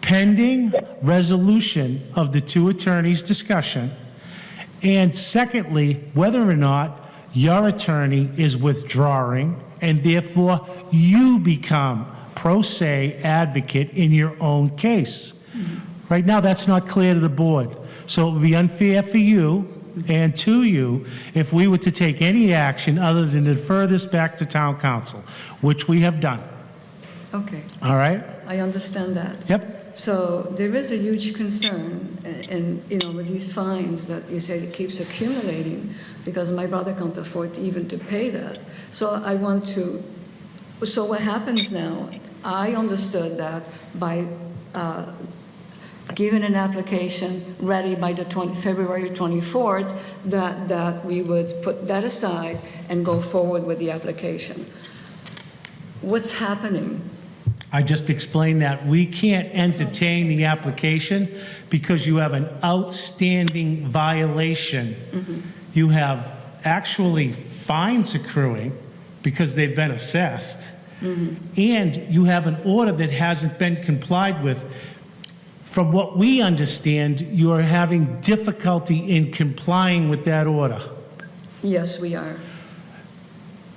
pending resolution of the two attorneys' discussion, and secondly, whether or not your attorney is withdrawing, and therefore you become pro se advocate in your own case. Right now, that's not clear to the board, so it would be unfair for you and to you if we were to take any action other than defer this back to town council, which we have done. Okay, All right? I understand that. Yep. So there is a huge concern, and with these fines that you say it keeps accumulating, because my brother can't afford even to pay that. So I want to. So what happens now? I understood that by giving an application ready by the February 24th, that we would put that aside and go forward with the application. What's happening? I just explained that we can't entertain the application because you have an outstanding violation. You have actually fines accruing because they've been assessed, and you have an order that hasn't been complied with. From what we understand, you are having difficulty in complying with that order. Yes, we are.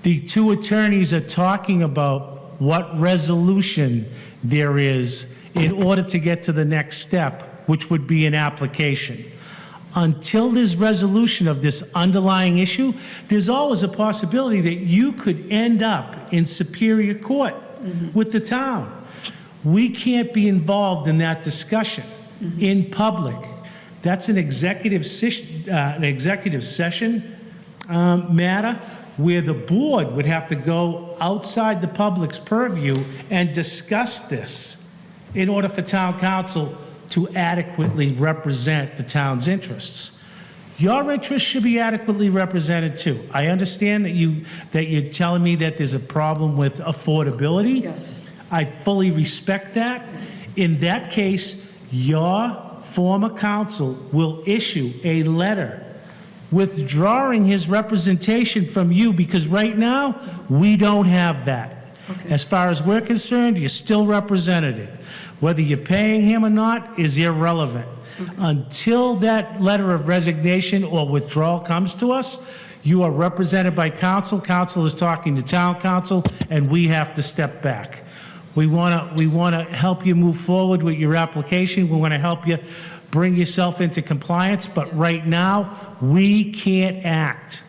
The two attorneys are talking about what resolution there is in order to get to the next step, which would be an application. until there's resolution of this underlying issue, there's always a possibility that you could end up in Superior Court with the town. We can't be involved in that discussion in public. That's an executive session matter where the board would have to go outside the public's purview and discuss this in order for town council to adequately represent the town's interests. Your interests should be adequately represented too. I understand that you're telling me that there's a problem with affordability. Yes. I fully respect that. In that case, your former counsel will issue a letter withdrawing his representation from you, because right now, we don't have that. Okay. As far as we're concerned, you're still represented. Whether you're paying him or not is irrelevant. Until that letter of resignation or withdrawal comes to us, you are represented by counsel. Counsel is talking to town council, and we have to step back. We want to help you move forward with your application. We want to help you bring yourself into compliance, but right now, we can't act.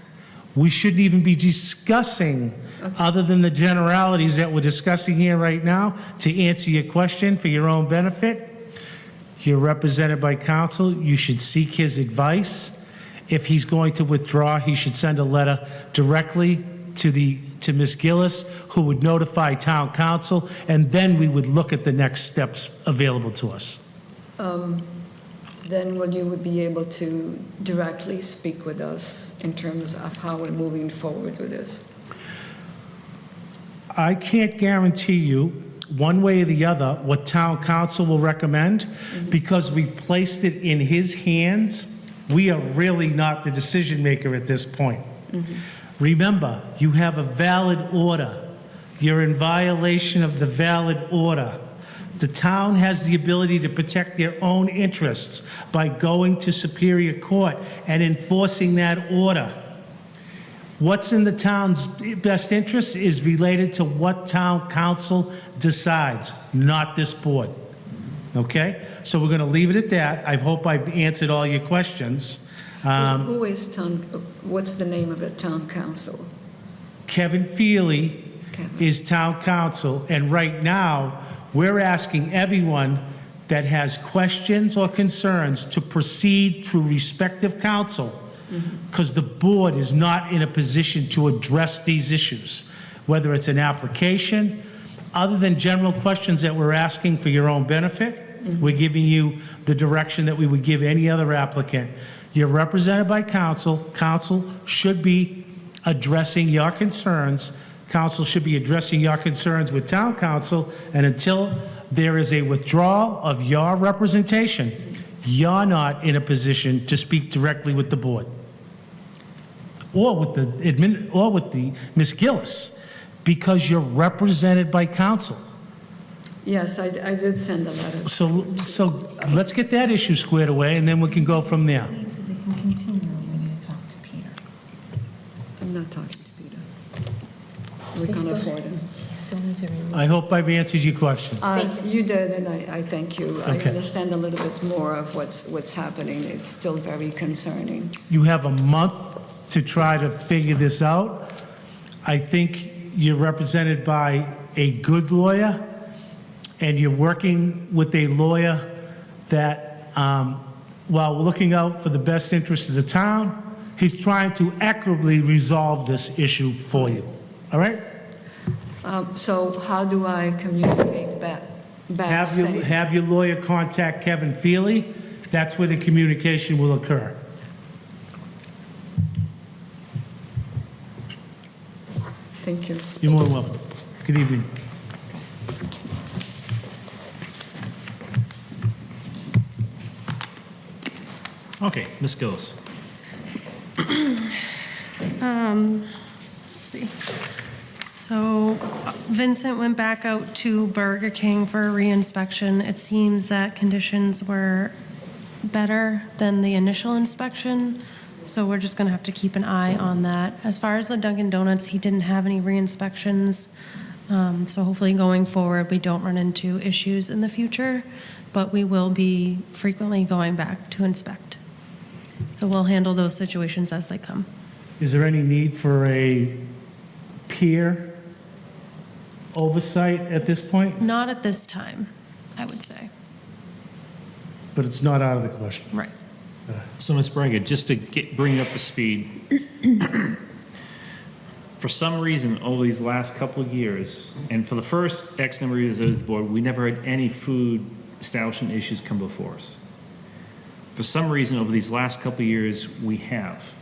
We shouldn't even be discussing, other than the generalities that we're discussing here right now, to answer your question for your own benefit. You're represented by counsel. You should seek his advice. If he's going to withdraw, he should send a letter directly to Ms. Gillis, who would notify town council, and then we would look at the next steps available to us. Then will you would be able to directly speak with us in terms of how we're moving forward with this? I can't guarantee you, one way or the other, what town council will recommend, because we placed it in his hands. We are really not the decision maker at this point. Remember, you have a valid order. You're in violation of the valid order. The town has the ability to protect their own interests by going to Superior Court and enforcing that order. What's in the town's best interest is related to what town council decides, not this board. Okay? So we're going to leave it at that. I hope I've answered all your questions. Who is what's the name of the town council? Kevin Feely is town council, and right now, we're asking everyone that has questions or concerns to proceed through respective council, because the board is not in a position to address these issues, whether it's an application, other than general questions that we're asking for your own benefit. We're giving you the direction that we would give any other applicant. You're represented by council. Council should be addressing your concerns. Council should be addressing your concerns with town council, and until there is a withdrawal of your representation, you're not in a position to speak directly with the board or with the Ms. Gillis, because you're represented by council. Yes, I did send a letter. So let's get that issue squared away, and then we can go from there. So they can continue, we need to talk to Peter. I'm not talking to Peter. We can't afford him. He still needs a release. I hope I've answered your question. You did, and I thank you. I Okay. understand a little bit more of what's happening. It's still very concerning. You have a month to try to figure this out. I think you're represented by a good lawyer, and you're working with a lawyer that, while looking out for the best interest of the town, he's trying to equitably resolve this issue for you. All right? So how do I communicate back? Have your lawyer contact Kevin Feely. That's where the communication will occur. Thank you. You're more than welcome. Good evening. Okay, Ms. Gillis. Let's see. So Vincent went back out to Burger King for a reinspection. It seems that conditions were better than the initial inspection, so we're just going to have to keep an eye on that. As far as the Dunkin' Donuts, he didn't have any reinspections, so hopefully going forward, we don't run into issues in the future, but we will be frequently going back to inspect. So we'll handle those situations as they come. Is there any need for a peer oversight at this point? Not at this time, I would say. But it's not out of the question. Right. So, Ms. Braga, just to bring you up to speed, for some reason, over these last couple of years, and for the first X number of years of the board, we never had any food establishment issues come before us. For some reason, over these last couple of years, we have.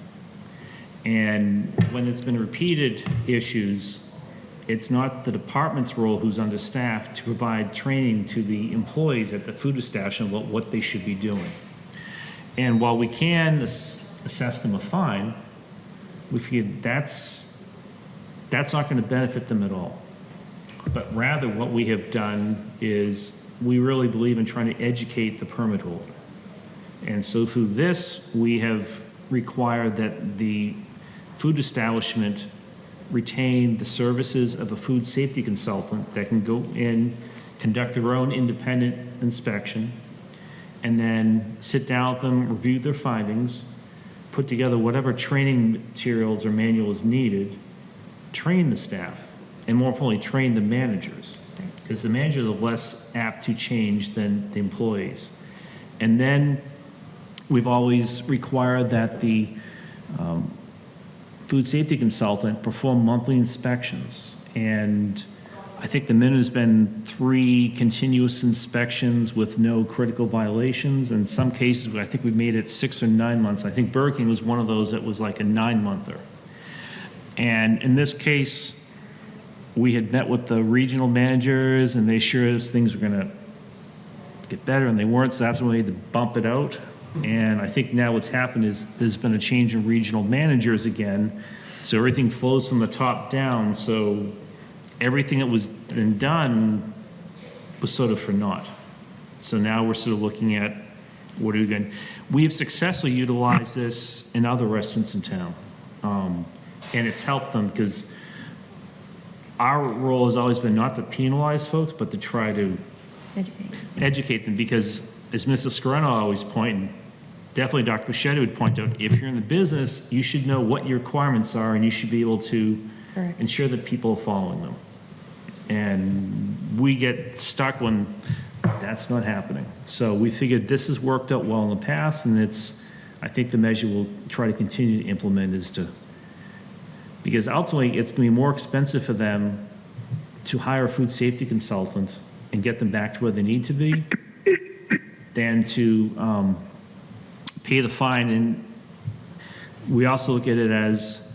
And when it's been repeated issues, it's not the department's role, who's understaffed, to provide training to the employees at the food establishment about what they should be doing. And while we can assess them a fine, we figured that's not going to benefit them at all. But rather, what we have done is we really believe in trying to educate the permit holder. And so through this, we have required that the food establishment retain the services of a food safety consultant that can go in, conduct their own independent inspection, and then sit down with them, review their findings, put together whatever training materials or manuals needed, train the staff, and more importantly, train the managers, because the managers are less apt to change than the employees. And then we've always required that the food safety consultant perform monthly inspections. And I think the minimum has been 3 continuous inspections with no critical violations. In some cases, I think we've made it 6 or 9 months. I think Burger King was one of those that was like a 9-monther. And in this case, we had met with the regional managers, and they assured us things were going to get better, and they weren't, so that's when we had to bump it out. And I think now what's happened is there's been a change in regional managers again, so everything flows from the top down, so everything that was been done was sort of for naught. So now we're sort of looking at what are we going. We have successfully utilized this in other restaurants in town, and it's helped them because our role has always been not to penalize folks, but to try to educate them, because as Mrs. Scareno always pointed, definitely Dr. Bichetti would point out, if you're in the business, you should know what your requirements are, and you should be able to Correct. ensure that people are following them. And we get stuck when that's not happening. So we figured this has worked out well in the past, and I think the measure we'll try to continue to implement is to, because ultimately it's going to be more expensive for them to hire a food safety consultant and get them back to where they need to be than to pay the fine. And we also look at it as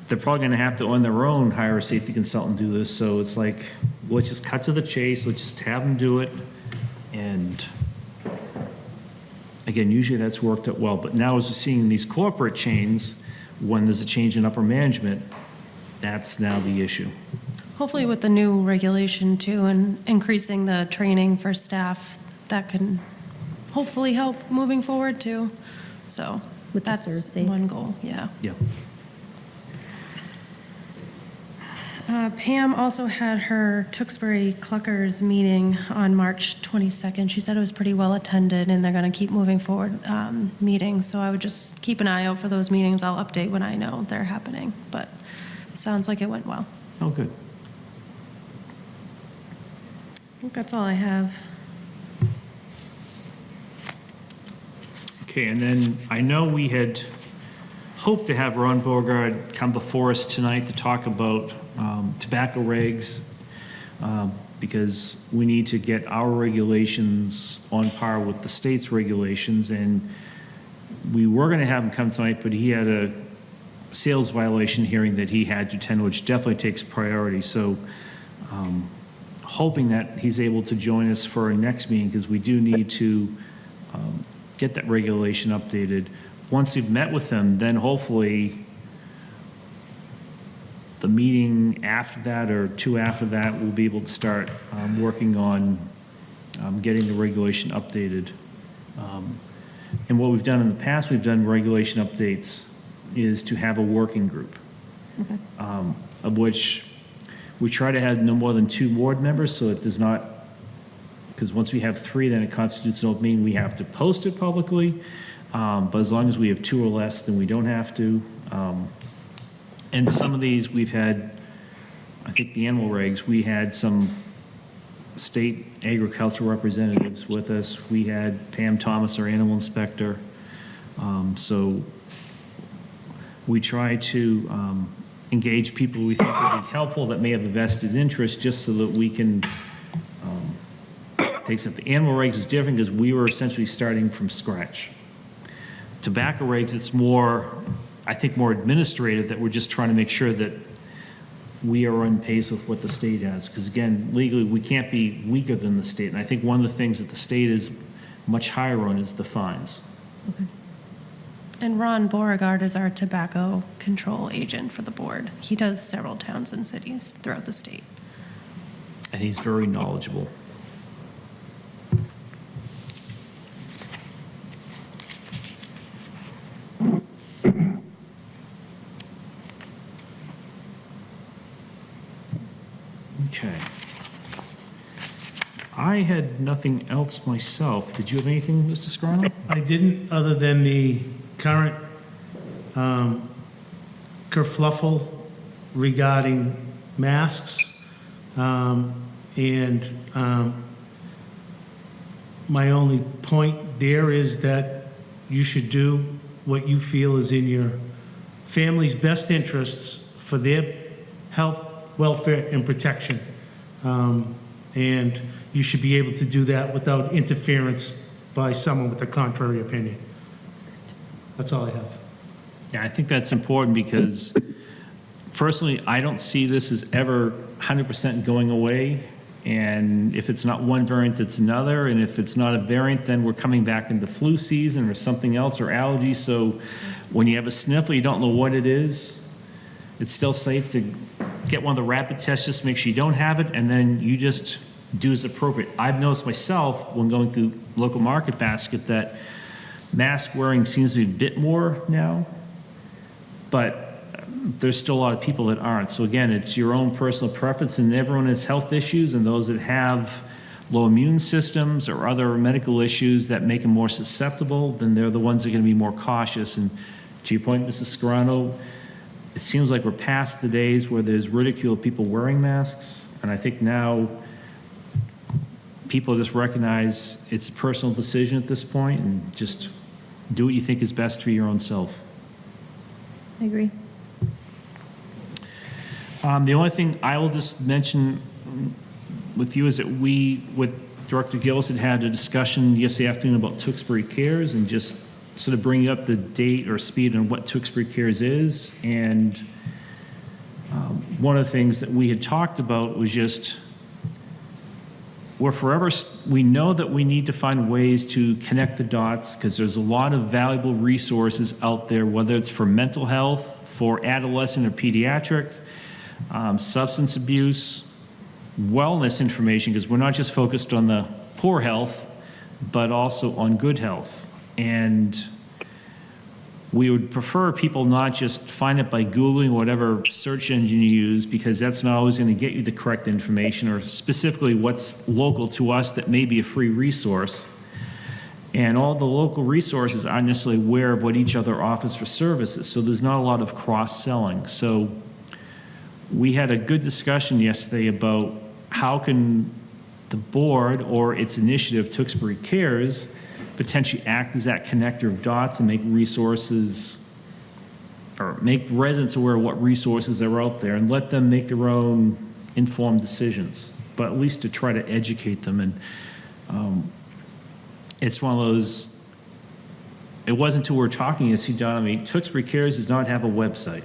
they're probably going to have to on their own hire a safety consultant to do this. So it's like, let's just cut to the chase. Let's just have them do it. And again, usually that's worked out well. But now as we're seeing these corporate chains, when there's a change in upper management, that's now the issue. Hopefully with the new regulation too, and increasing the training for staff, that can hopefully help moving forward too. So With the that's serve safe. one goal, yeah. Yeah. Pam also had her Tewksbury Cluckers meeting on March 22nd. She said it was pretty well attended, and they're going to keep moving forward meetings. So I would just keep an eye out for those meetings. I'll update when I know they're happening, but it sounds like it went well. Oh, good. I think that's all I have. Okay, and then I know we had hoped to have Ron Beauregard come before us tonight to talk about tobacco regs, because we need to get our regulations on par with the state's regulations. And we were going to have him come tonight, but he had a sales violation hearing that he had to attend, which definitely takes priority. So hoping that he's able to join us for our next meeting, because we do need to get that regulation updated. Once we've met with him, then hopefully the meeting after that or 2 after that, we'll be able to start working on getting the regulation updated. And what we've done in the past, we've done regulation updates, is to have a working group, of which we try to have no more than 2 board members, so it does not, because once we have 3, then it constitutes an open meeting. We have to post it publicly. but as long as we have 2 or less, then we don't have to. And some of these, we've had, I think the animal regs, we had some state agricultural representatives with us. We had Pam Thomas, our animal inspector. So we try to engage people we think would be helpful, that may have a vested interest, just so that we can take something. The animal regs is different because we were essentially starting from scratch. Tobacco regs, it's more, I think, more administrative, that we're just trying to make sure that we are on pace with what the state has. Because again, legally, we can't be weaker than the state. And I think one of the things that the state is much higher on is the fines. And Ron Beauregard is our tobacco control agent for the board. He does several towns and cities throughout the state. And he's very knowledgeable. Okay. I had nothing else myself. Did you have anything, Mr. Scarno? I didn't, other than the current kerfluffle regarding masks. And my only point there is that you should do what you feel is in your family's best interests for their health, welfare, and protection. And you should be able to do that without interference by someone with a contrary opinion. That's all I have. Yeah, I think that's important because personally, I don't see this as ever 100% going away. And if it's not one variant, it's another. And if it's not a variant, then we're coming back into flu season or something else, or allergies. So when you have a sniffle, you don't know what it is. It's still safe to get one of the rapid tests, just to make sure you don't have it, and then you just do as appropriate. I've noticed myself when going through local market basket that mask wearing seems to be a bit more now, but there's still a lot of people that aren't. So again, it's your own personal preference, and everyone has health issues, and those that have low immune systems or other medical issues that make them more susceptible, then they're the ones that are going to be more cautious. And to your point, Mrs. Scarano, it seems like we're past the days where there's ridicule of people wearing masks, and I think now people just recognize it's a personal decision at this point, and just do what you think is best for your own self. I agree. The only thing I will just mention with you is that we, with Director Gillis, had a discussion yesterday afternoon about Tewksbury Cares, and just sort of bringing up the date or speed on what Tewksbury Cares is. And one of the things that we had talked about was just, we know that we need to find ways to connect the dots, because there's a lot of valuable resources out there, whether it's for mental health, for adolescent or pediatric, substance abuse, wellness information, because we're not just focused on the poor health, but also on good health. And we would prefer people not just find it by Googling whatever search engine you use, because that's not always going to get you the correct information, or specifically what's local to us that may be a free resource. And all the local resources aren't necessarily aware of what each other offers for services, so there's not a lot of cross-selling. So we had a good discussion yesterday about how can the board or its initiative, Tewksbury Cares, potentially act as that connector of dots and make resources, or make residents aware of what resources are out there, and let them make their own informed decisions, but at least to try to educate them. And it's one of those, it wasn't until we were talking, as I mean, Tewksbury Cares does not have a website.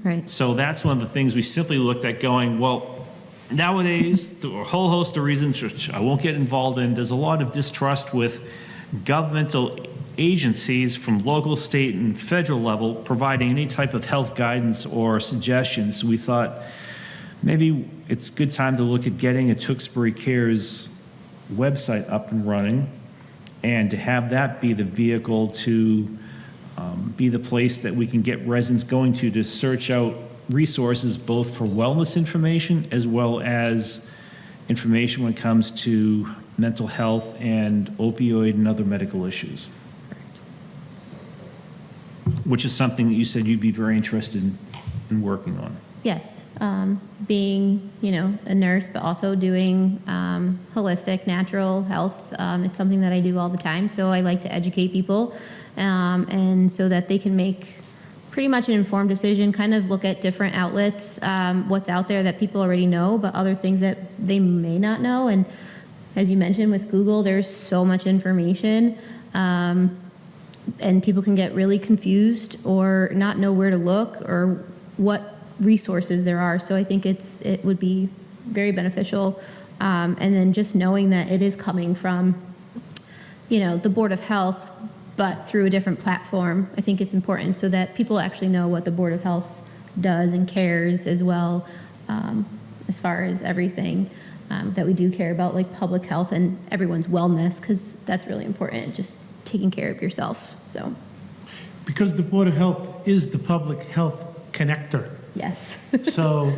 Right. So that's one of the things we simply looked at going, well, nowadays, through a whole host of reasons, which I won't get involved in, there's a lot of distrust with governmental agencies from local, state, and federal level providing any type of health guidance or suggestions. So we thought maybe it's a good time to look at getting a Tewksbury Cares website up and running, and to have that be the vehicle to be the place that we can get residents going to search out resources, both for wellness information as well as information when it comes to mental health and opioid and other medical issues. which is something that you said you'd be very interested in working on. Yes, being, a nurse, but also doing holistic, natural health. It's something that I do all the time, so I like to educate people, and so that they can make pretty much an informed decision, kind of look at different outlets, what's out there that people already know, but other things that they may not know. And as you mentioned with Google, there's so much information, and people can get really confused or not know where to look or what resources there are. So I think it would be very beneficial. And then just knowing that it is coming from, the Board of Health, but through a different platform, I think it's important so that people actually know what the Board of Health does and cares as well, as far as everything that we do care about, like public health and everyone's wellness, because that's really important, just taking care of yourself. So, Because the Board of Health is the public health connector. yes. So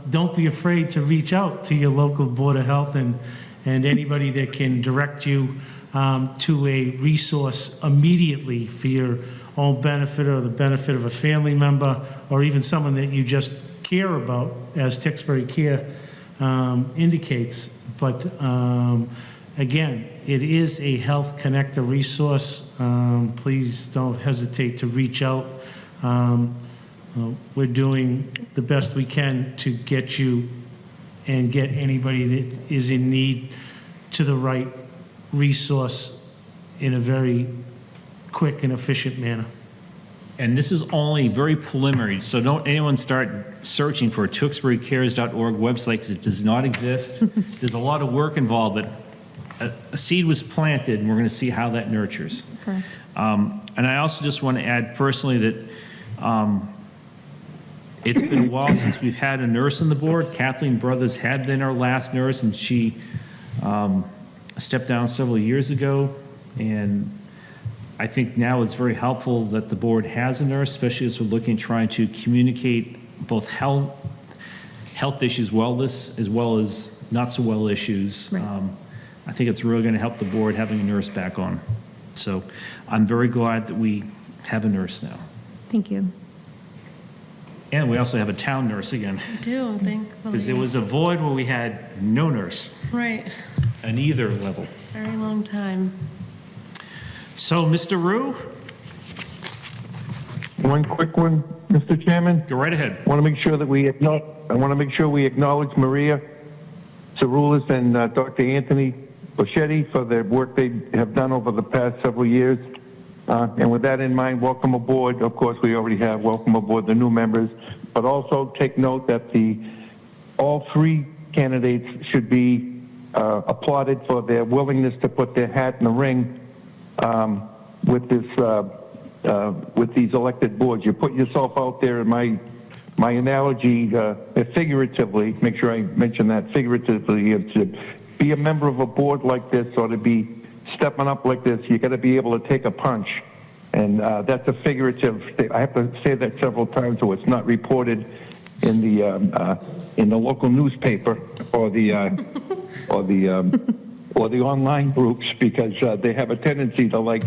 don't be afraid to reach out to your local Board of Health and anybody that can direct you to a resource immediately for your own benefit or the benefit of a family member or even someone that you just care about, as Tewksbury Care indicates. But again, it is a health connector resource. Please don't hesitate to reach out. We're doing the best we can to get you and get anybody that is in need to the right resource in a very quick and efficient manner. And this is only very preliminary, so don't anyone start searching for tewksburycares.org website, because it does not exist. There's a lot of work involved, but a seed was planted, and we're going to see how that nurtures. Correct. And I also just want to add personally that it's been a while since we've had a nurse on the board. Kathleen Brothers had been our last nurse, and she stepped down several years ago. And I think now it's very helpful that the board has a nurse, especially as we're looking at trying to communicate both health issues, wellness, as well as not so well issues. Right. I think it's really going to help the board having a nurse back on. So I'm very glad that we have a nurse now. Thank you. And we also have a town nurse again, I do, thankfully. because there was a void where we had no nurse Right, at either level. very long time. So, Mr. Rue, One quick one, Mr. Chairman. go right ahead. I want to make sure that we acknowledge Maria Cerulis and Dr. Anthony Boschetti for their work they have done over the past several years. And with that in mind, welcome aboard. Of course, we already have welcome aboard the new members, but also take note that all three candidates should be applauded for their willingness to put their hat in the ring with these elected boards. You put yourself out there, and my analogy, figuratively, make sure I mention that figuratively, is to be a member of a board like this, or to be stepping up like this, you got to be able to take a punch. And that's a figurative thing. I have to say that several times so it's not reported in the local newspaper or the online groups, because they have a tendency to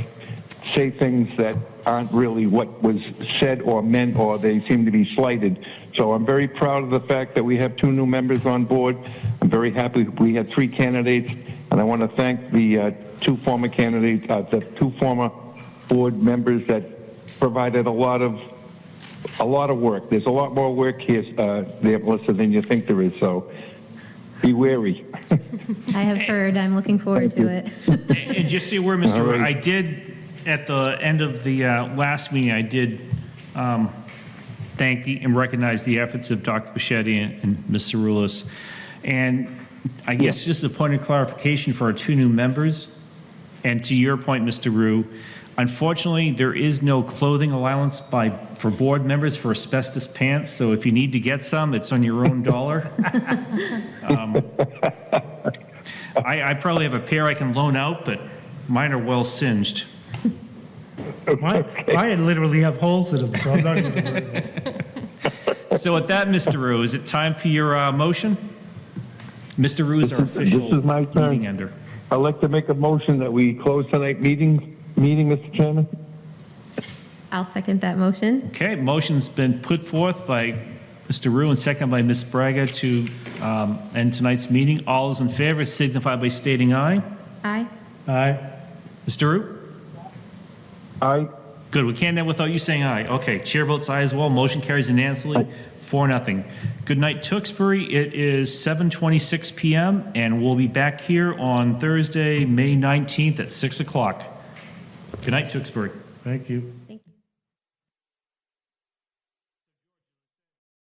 say things that aren't really what was said or meant, or they seem to be slighted. So I'm very proud of the fact that we have 2 new members on board. I'm very happy we had 3 candidates, and I want to thank the 2 former candidates, the 2 former board members that provided a lot of work. There's a lot more work here, there, Melissa, than you think there is. So be wary. I have heard. I'm looking forward to it. And just so you're aware, Mr. All Rue, right. I did, at the end of the last meeting, I did thank and recognize the efforts of Dr. Boschetti and Ms. Cerulis. And I guess just a point of clarification for our 2 new members, and to your point, Mr. Rue, unfortunately, there is no clothing allowance for board members for asbestos pants, so if you need to get some, it's on your own dollar. I probably have a pair I can loan out, but mine are well singed. Mine literally have holes in them, so I'm not going to worry about it. So with that, Mr. Rue, is it time for your motion? Mr. Rue is our official This is my turn. meeting ender. I'd like to make a motion that we close tonight's meeting, Mr. Chairman. I'll second that motion. Okay, motion's been put forth by Mr. Rue and second by Ms. Braga to end tonight's meeting. All those in favor signify by stating aye. Aye. Aye. Mr. Rue? Aye. Good, we can't end without you saying aye. Okay, chair votes aye as well. Motion carries unanimously, 4-0. Good night, Tewksbury. It is 7:26 p.m. and we'll be back here on Thursday, May 19th at 6 o'clock. Good night, Tewksbury. Thank you.